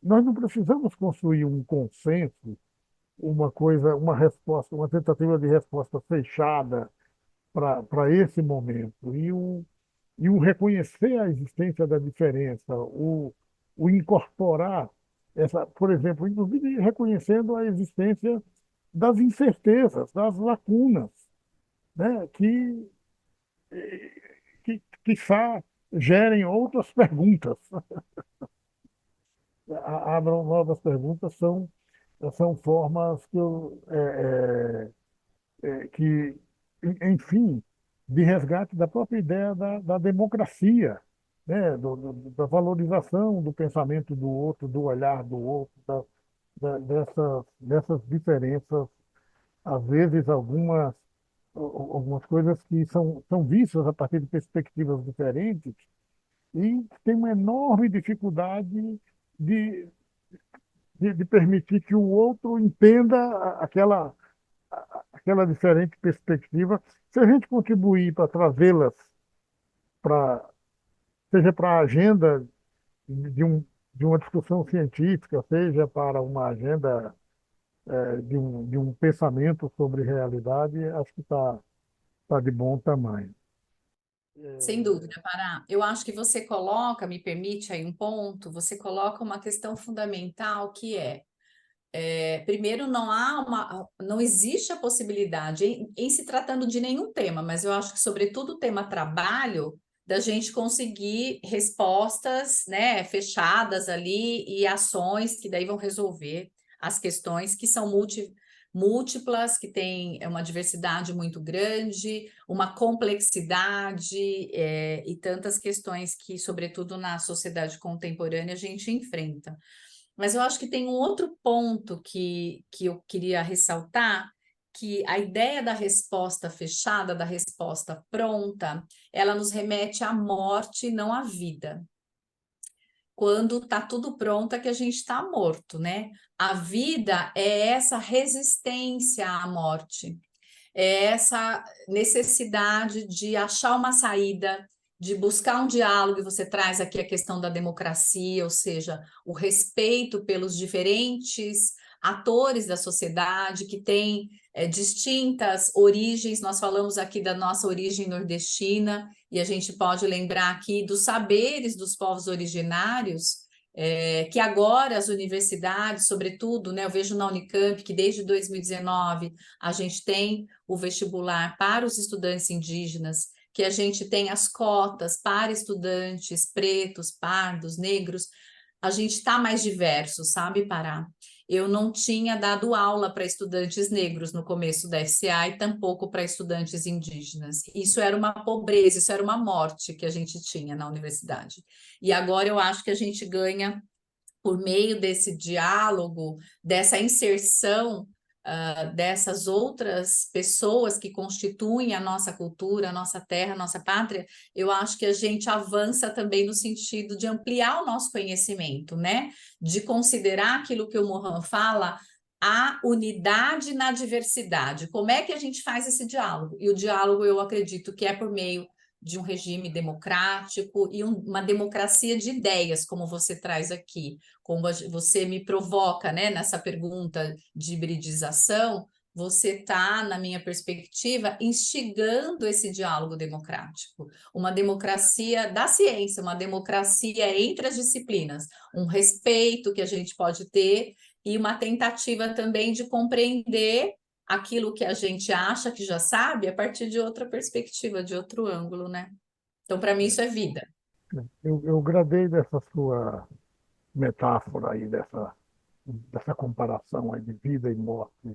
Nós não precisamos construir um consenso, uma coisa, uma resposta, uma tentativa de resposta fechada para esse momento. E o reconhecer a existência da diferença, o incorporar essa, por exemplo, inclusive reconhecendo a existência das incertezas, das lacunas, né? Quiçá gerem outras perguntas, abram novas perguntas, são formas que, enfim, de resgate da própria ideia da democracia, né? Da valorização do pensamento do outro, do olhar do outro, dessas diferenças, às vezes algumas coisas que são vistas a partir de perspectivas diferentes e tem uma enorme dificuldade de, de permitir que o outro entenda aquela diferente perspectiva. Se a gente contribuir para trazê-las, para, seja para a agenda de, um, de uma discussão científica, seja para uma agenda de um pensamento sobre realidade, acho que tá de bom tamanho. Sem dúvida, Pará. Eu acho que você coloca, me permite aí um ponto, você coloca uma questão fundamental que primeiro, não existe a possibilidade, em se tratando de nenhum tema, mas eu acho que, sobretudo, o tema trabalho, da gente conseguir respostas, né, fechadas ali e ações que daí vão resolver as questões que são múltiplas, que têm uma diversidade muito grande, uma complexidade, e tantas questões que, sobretudo na sociedade contemporânea, a gente enfrenta. Mas eu acho que tem um outro ponto que eu queria ressaltar, que a ideia da resposta fechada, da resposta pronta, ela nos remete à morte, não à vida. Quando está tudo pronto, é que a gente está morto, né? A vida é essa resistência à morte, é essa necessidade de achar uma saída, de buscar um diálogo, e você traz aqui a questão da democracia, ou seja, o respeito pelos diferentes atores da sociedade que têm distintas origens. Nós falamos aqui da nossa origem nordestina, e a gente pode lembrar aqui dos saberes dos povos originários, que agora as universidades, sobretudo, né, eu vejo na Unicamp que desde 2019 a gente tem o vestibular para os estudantes indígenas, que a gente tem as cotas para estudantes pretos, pardos, negros, a gente está mais diverso, sabe, Pará? Eu não tinha dado aula para estudantes negros no começo da FCA e tampouco para estudantes indígenas. Isso era uma pobreza, isso era uma morte que a gente tinha na universidade. E agora eu acho que a gente ganha por meio desse diálogo, dessa inserção dessas outras pessoas que constituem a nossa cultura, a nossa terra, a nossa pátria, eu acho que a gente avança também no sentido de ampliar o nosso conhecimento, né? De considerar aquilo que o Mohan fala, a unidade na diversidade. Como é que a gente faz esse diálogo? E o diálogo, eu acredito que é por meio de um regime democrático e uma democracia de ideias, como você traz aqui, como você me provoca, né, nessa pergunta de hibridização, você está, na minha perspectiva, instigando esse diálogo democrático, uma democracia da ciência, uma democracia entre as disciplinas, um respeito que a gente pode ter e uma tentativa também de compreender aquilo que a gente acha que já sabe a partir de outra perspectiva, de outro ângulo, né? Então, para mim, isso é vida. Eu gradei dessa sua metáfora aí, dessa comparação aí de vida e morte.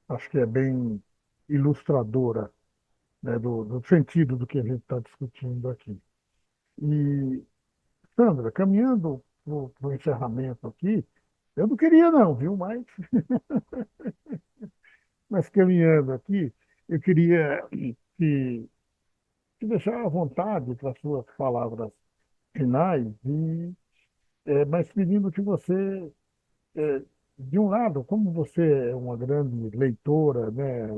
Acho que é bem ilustradora, né, do sentido do que a gente está discutindo aqui. E, Sandra, caminhando para o encerramento aqui, eu não queria não, viu? Mas Mas caminhando aqui, eu queria te, te deixar à vontade para as suas palavras finais, mas pedindo que você, é, de um lado, como você é uma grande leitora, né,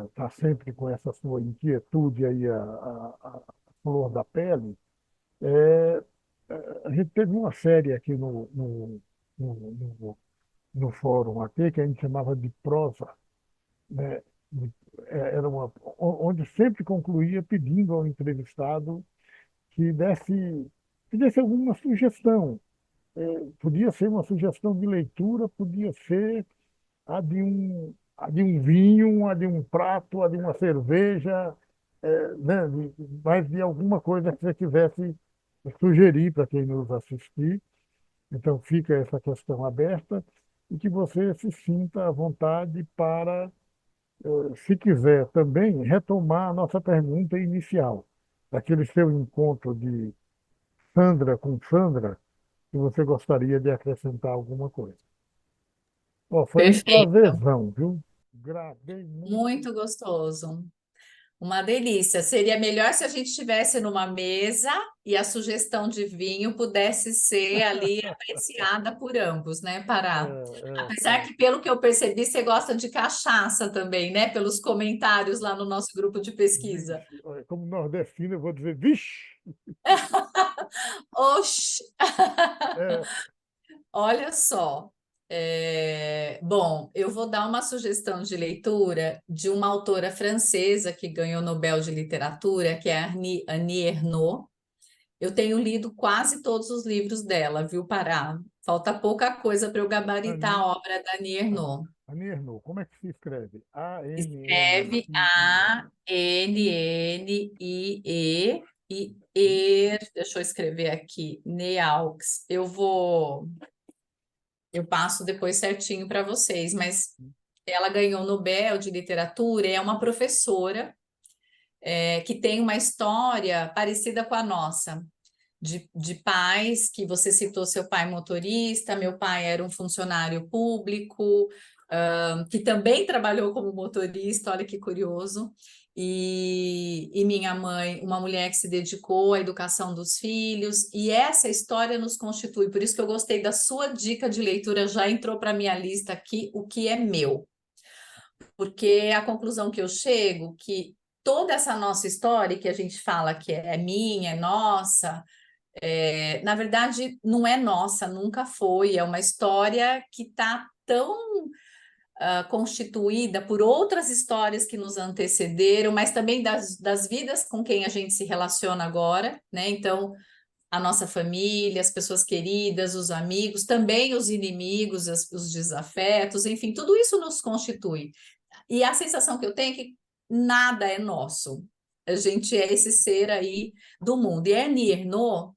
está sempre com essa sua inquietude aí, a flor da pele, é, a gente teve uma série aqui no, no, no fórum aqui que a gente chamava de prosa, né? Era onde sempre concluía pedindo ao entrevistado que que desse alguma sugestão. Podia ser uma sugestão de leitura, podia ser a de um vinho, a de um prato, a de uma cerveja, né? Mais de alguma coisa que você quisesse sugerir para quem nos assistir. Então, fica essa questão aberta e que você se sinta à vontade para, se quiser também, retomar a nossa pergunta inicial, daquele seu encontro de Sandra com Sandra, se você gostaria de acrescentar alguma coisa. Ó, foi um Perfeito, prazerzão, viu? Gravei muito. muito gostoso. Uma delícia. Seria melhor se a gente estivesse numa mesa e a sugestão de vinho pudesse ser ali apreciada por ambos, né, É, Pará? Apesar que, pelo que eu percebi, você gosta de cachaça também, né? Pelos comentários lá no nosso grupo de pesquisa. Vixe, olha, como nordestino, eu vou dizer, vixe! Oxi! É, Olha só. Bom, eu vou dar uma sugestão de leitura de uma autora francesa que ganhou o Nobel de Literatura, que é a Annie Ernaux. Eu tenho lido quase todos os livros dela, viu, Pará? Falta pouca coisa para eu gabaritar a Ani, obra da Annie Ernaux. Annie Ernaux, como é que se escreve? Escreve A-N-N-I-E. A-N-N-I-E e deixa eu escrever aqui, Neaux. Eu passo depois certinho para vocês, mas ela ganhou o Nobel de Literatura e é uma professora que tem uma história parecida com a nossa. De pais, que você citou seu pai motorista, meu pai era um funcionário público, que também trabalhou como motorista, olha que curioso, e minha mãe, uma mulher que se dedicou à educação dos filhos, e essa história nos constitui, por isso que eu gostei da sua dica de leitura, já entrou para a minha lista aqui, o que é meu, porque a conclusão que eu chego, que toda essa nossa história que a gente fala que é minha, é nossa, na verdade, não é nossa, nunca foi. É uma história que está tão constituída por outras histórias que nos antecederam, mas também das vidas com quem a gente se relaciona agora, né? Então, a nossa família, as pessoas queridas, os amigos, também os inimigos, os desafetos, enfim, tudo isso nos constitui. E a sensação que eu tenho é que nada é nosso. A gente é esse ser aí do mundo. E a Annie Ernaux,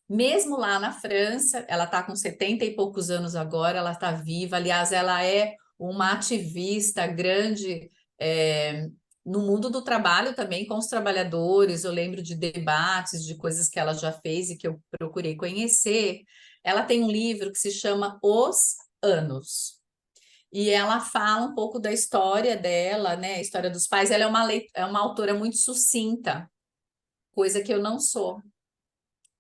mesmo lá na França, ela está com 70 e poucos anos agora, ela está viva. Aliás, ela é uma ativista grande é, no mundo do trabalho também com os trabalhadores. Eu lembro de debates, de coisas que ela já fez e que eu procurei conhecer. Ela tem um livro que se chama Os Anos. E ela fala um pouco da história dela, né? A história dos pais. Ela é uma autora muito sucinta, coisa que eu não sou.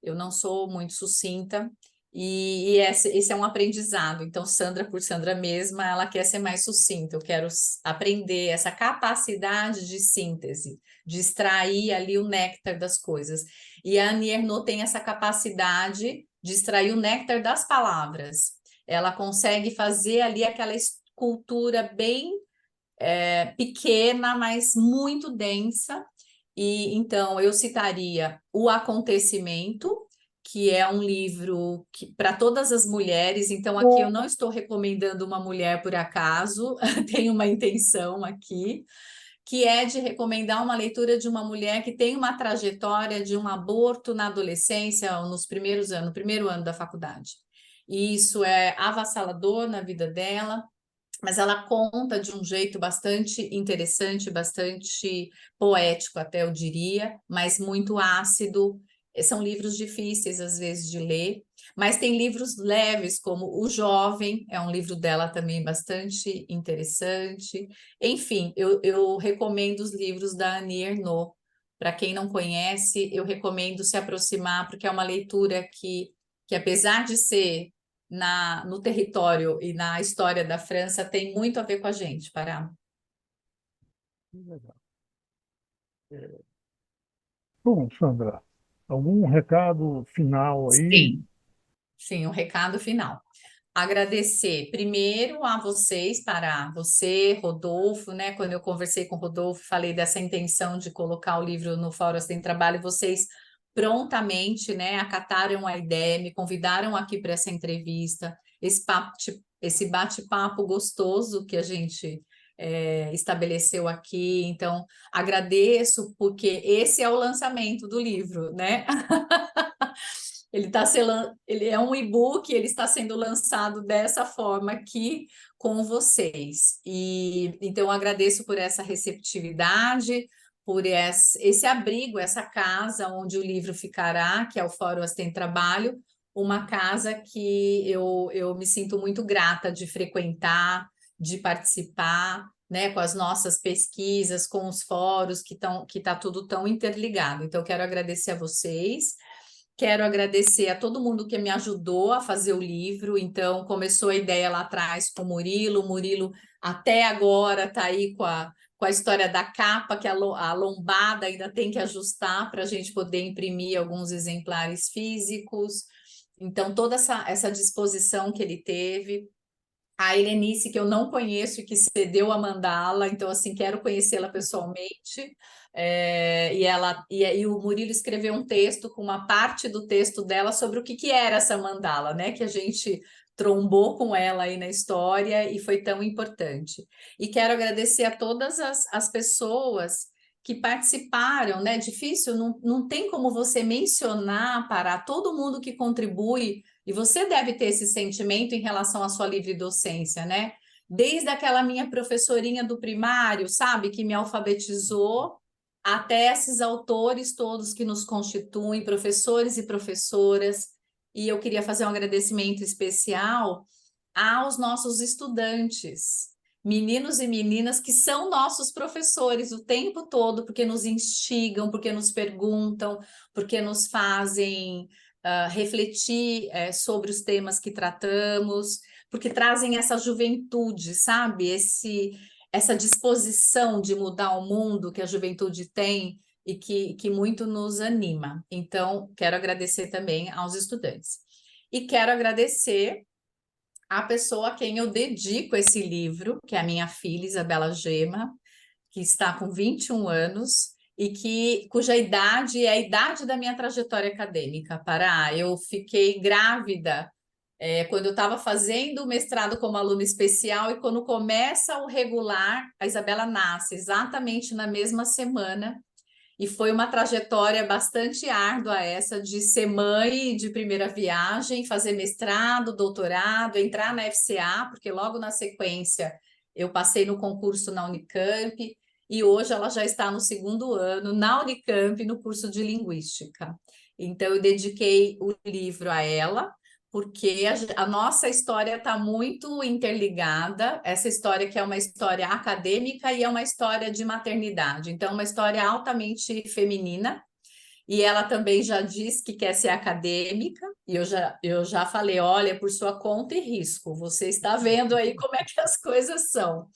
Eu não sou muito sucinta e esse é um aprendizado. Então, Sandra, por Sandra mesma, ela quer ser mais sucinta. Eu quero aprender essa capacidade de síntese, de extrair ali o néctar das coisas. E a Annie Ernaux tem essa capacidade de extrair o néctar das palavras. Ela consegue fazer ali aquela escultura bem pequena, mas muito densa. E então eu citaria O Acontecimento, que é um livro que para todas as mulheres. Então aqui eu não estou recomendando uma mulher por acaso, tem uma intenção aqui, que é de recomendar uma leitura de uma mulher que tem uma trajetória de um aborto na adolescência, ou nos primeiros anos, no primeiro ano da faculdade. E isso é avassalador na vida dela, mas ela conta de um jeito bastante interessante, bastante poético, até eu diria, mas muito ácido São livros difíceis, às vezes, de ler, mas tem livros leves, como O Jovem, é um livro dela também bastante interessante. Enfim, eu recomendo os livros da Annie Ernaux. Para quem não conhece, eu recomendo se aproximar, porque é uma leitura que apesar de ser no território e na história da França, tem muito a ver com a gente, Pará. Legal. Bom, Sandra, algum recado final aí? Sim, sim, um recado final. Agradecer primeiro a vocês, para você, Rodolfo, né? Quando eu conversei com o Rodolfo, falei dessa intenção de colocar o livro no Fórum Sem Trabalho, vocês prontamente, né, acataram a ideia, me convidaram aqui para essa entrevista, esse bate-papo gostoso que a gente estabeleceu aqui. Então, agradeço, porque esse é o lançamento do livro, né? Ele é um e-book, ele está sendo lançado dessa forma aqui com vocês. E então agradeço por essa receptividade, por esse abrigo, essa casa onde o livro ficará, que é o Fórum Astem Trabalho, uma casa que eu me sinto muito grata de frequentar, de participar, né, com as nossas pesquisas, com os fóruns que tá tudo tão interligado. Então, eu quero agradecer a vocês. Quero agradecer a todo mundo que me ajudou a fazer o livro. Então, começou a ideia lá atrás com o Murilo até agora está aí com a história da capa, que a lombada ainda tem que ajustar para a gente poder imprimir alguns exemplares físicos. Então, toda essa disposição que ele teve. A Helenice, que eu não conheço e que cedeu a mandala, então, assim, quero conhecê-la pessoalmente. E o Murilo escreveu um texto com uma parte do texto dela sobre o que era essa mandala, né? Que a gente trombou com ela aí na história e foi tão importante. E quero agradecer a todas as pessoas que participaram, né? Difícil, não tem como você mencionar para todo mundo que contribui, e você deve ter esse sentimento em relação à sua livre docência, né? Desde aquela minha professorinha do primário, sabe, que me alfabetizou, até esses autores todos que nos constituem, professores e professoras. E eu queria fazer um agradecimento especial aos nossos estudantes, meninos e meninas que são nossos professores o tempo todo, porque nos instigam, porque nos perguntam, porque nos fazem refletir sobre os temas que tratamos, porque trazem essa juventude, sabe? Essa disposição de mudar o mundo que a juventude tem e que muito nos anima. Então, quero agradecer também aos estudantes. E quero agradecer a pessoa a quem eu dedico esse livro, que é a minha filha, Isabela Gema, que está com 21 anos e cuja idade é a idade da minha trajetória acadêmica. Eu fiquei grávida quando eu estava fazendo o mestrado como aluna especial, e quando começa o regular, a Isabela nasce exatamente na mesma semana. E foi uma trajetória bastante árdua essa de ser mãe de primeira viagem, fazer mestrado, doutorado, entrar na FCA, porque logo na sequência eu passei no concurso na Unicamp, e hoje ela já está no segundo ano na Unicamp, no curso de Linguística. Então, eu dediquei o livro a ela, porque a nossa história está muito interligada, essa história que é uma história acadêmica e é uma história de maternidade, então uma história altamente feminina, e ela também já disse que quer ser acadêmica, e eu já falei, olha, por sua conta e risco, você está vendo aí como é que as coisas são.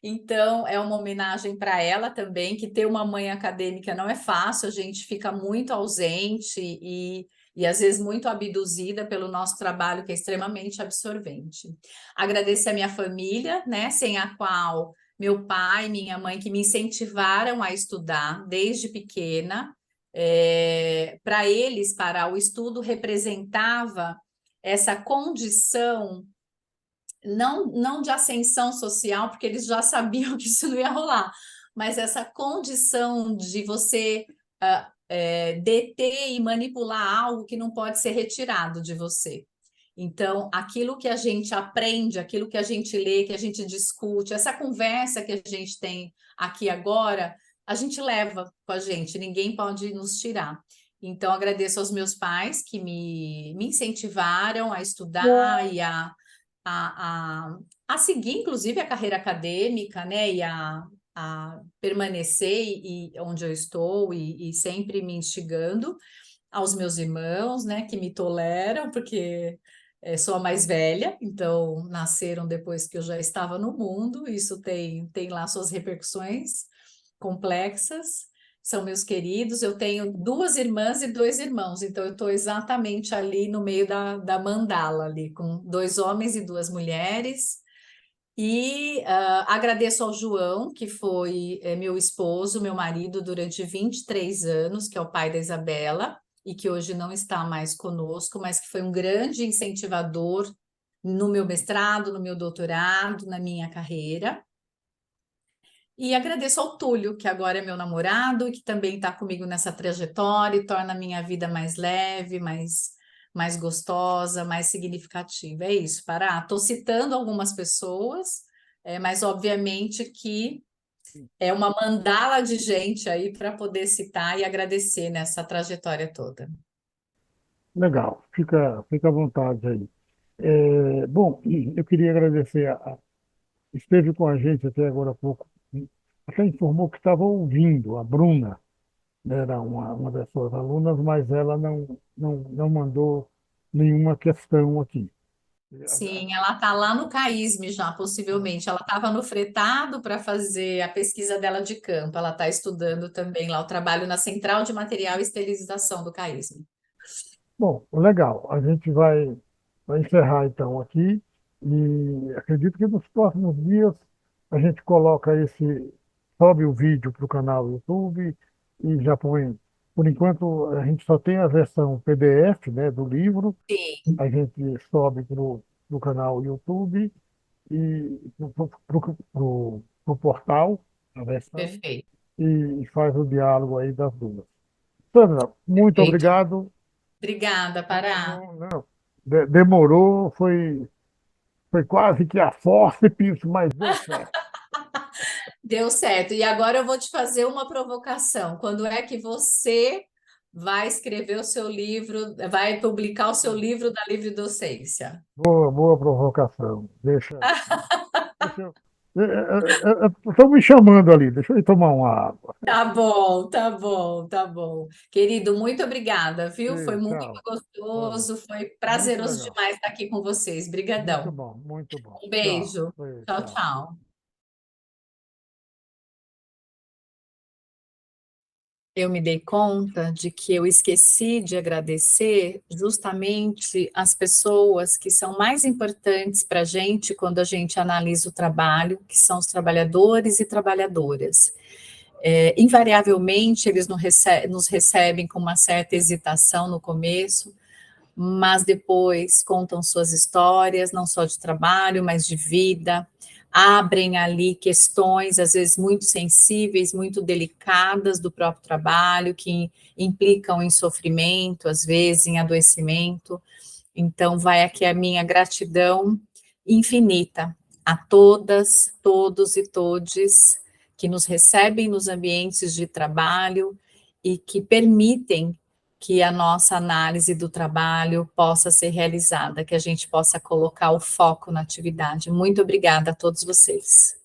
Então, é uma homenagem para ela também, que ter uma mãe acadêmica não é fácil, a gente fica muito ausente e às vezes muito abduzida pelo nosso trabalho, que é extremamente absorvente. Agradecer a minha família, né, sem a qual meu pai e minha mãe, que me incentivaram a estudar desde pequena. Para eles, o estudo representava essa condição não de ascensão social, porque eles já sabiam que isso não ia rolar, mas essa condição de você deter e manipular algo que não pode ser retirado de você. Então, aquilo que a gente aprende, aquilo que a gente lê, que a gente discute, essa conversa que a gente tem aqui agora, a gente leva com a gente, ninguém pode nos tirar. Então, agradeço aos meus pais que me incentivaram a estudar e a, a seguir, inclusive, a carreira acadêmica, né? E a permanecer onde eu estou e sempre me instigando, aos meus irmãos, né? Que me toleram, porque sou a mais velha, então nasceram depois que eu já estava no mundo, isso tem lá suas repercussões complexas. São meus queridos, eu tenho duas irmãs e dois irmãos, então eu estou exatamente ali no meio da mandala, ali, com dois homens e duas mulheres. E agradeço ao João, que foi meu esposo, meu marido, durante 23 anos, que é o pai da Isabela, e que hoje não está mais conosco, mas que foi um grande incentivador no meu mestrado, no meu doutorado, na minha carreira. E agradeço ao Túlio, que agora é meu namorado e que também está comigo nessa trajetória e torna a minha vida mais leve, mais gostosa, mais significativa. É isso, Pará. Estou citando algumas pessoas, mas obviamente que é uma mandala de gente aí para poder citar e agradecer nessa trajetória toda. Legal, fica à vontade aí. Bom, eu queria agradecer esteve com a gente até agora há pouco, até informou que estava ouvindo, a Bruna, né, era uma das suas alunas, mas ela não mandou nenhuma questão aqui. Sim, ela está lá no CAISM já, possivelmente. Ela estava no fretado para fazer a pesquisa dela de campo. Ela está estudando também lá o trabalho na Central de Material e Esterilização do CAISM. Bom, legal, a gente vai encerrar então aqui e acredito que nos próximos dias a gente coloca sobe o vídeo para o canal YouTube e já põe. Por enquanto, a gente só tem a versão PDF, né, do livro. Sim, A gente sobe para o canal YouTube e para o portal, a versão, perfeito, e faz o diálogo aí das duas. Sandra, muito perfeito. obrigado. Obrigada, Pará. Não, demorou, foi quase que a fórceps, mas deu certo. Deu certo. E agora eu vou te fazer uma provocação. Quando é que você vai escrever o seu livro, vai publicar o seu livro da livre docência? Boa provocação. Deixa eu. Estão me chamando ali, deixa eu ir tomar uma água. Tá bom, tá bom, tá bom. Querido, muito obrigada, viu? Foi Ei, muito tchau. Foi gostoso, foi muito prazeroso legal. demais estar aqui com vocês. Muito Brigadão. bom, muito bom. Um Tchau. beijo. Ei, Tchau, tchau. tchau. Eu me dei conta de que eu esqueci de agradecer justamente as pessoas que são mais importantes para a gente quando a gente analisa o trabalho, que são os trabalhadores e trabalhadoras. Invariavelmente, eles nos recebem com uma certa hesitação no começo, mas depois contam suas histórias, não só de trabalho, mas de vida, abrem ali questões, às vezes muito sensíveis, muito delicadas do próprio trabalho, que implicam em sofrimento, às vezes em adoecimento. Então, vai aqui a minha gratidão infinita a todas, todos e todes que nos recebem nos ambientes de trabalho e que permitem que a nossa análise do trabalho possa ser realizada, que a gente possa colocar o foco na atividade. Muito obrigada a todos vocês.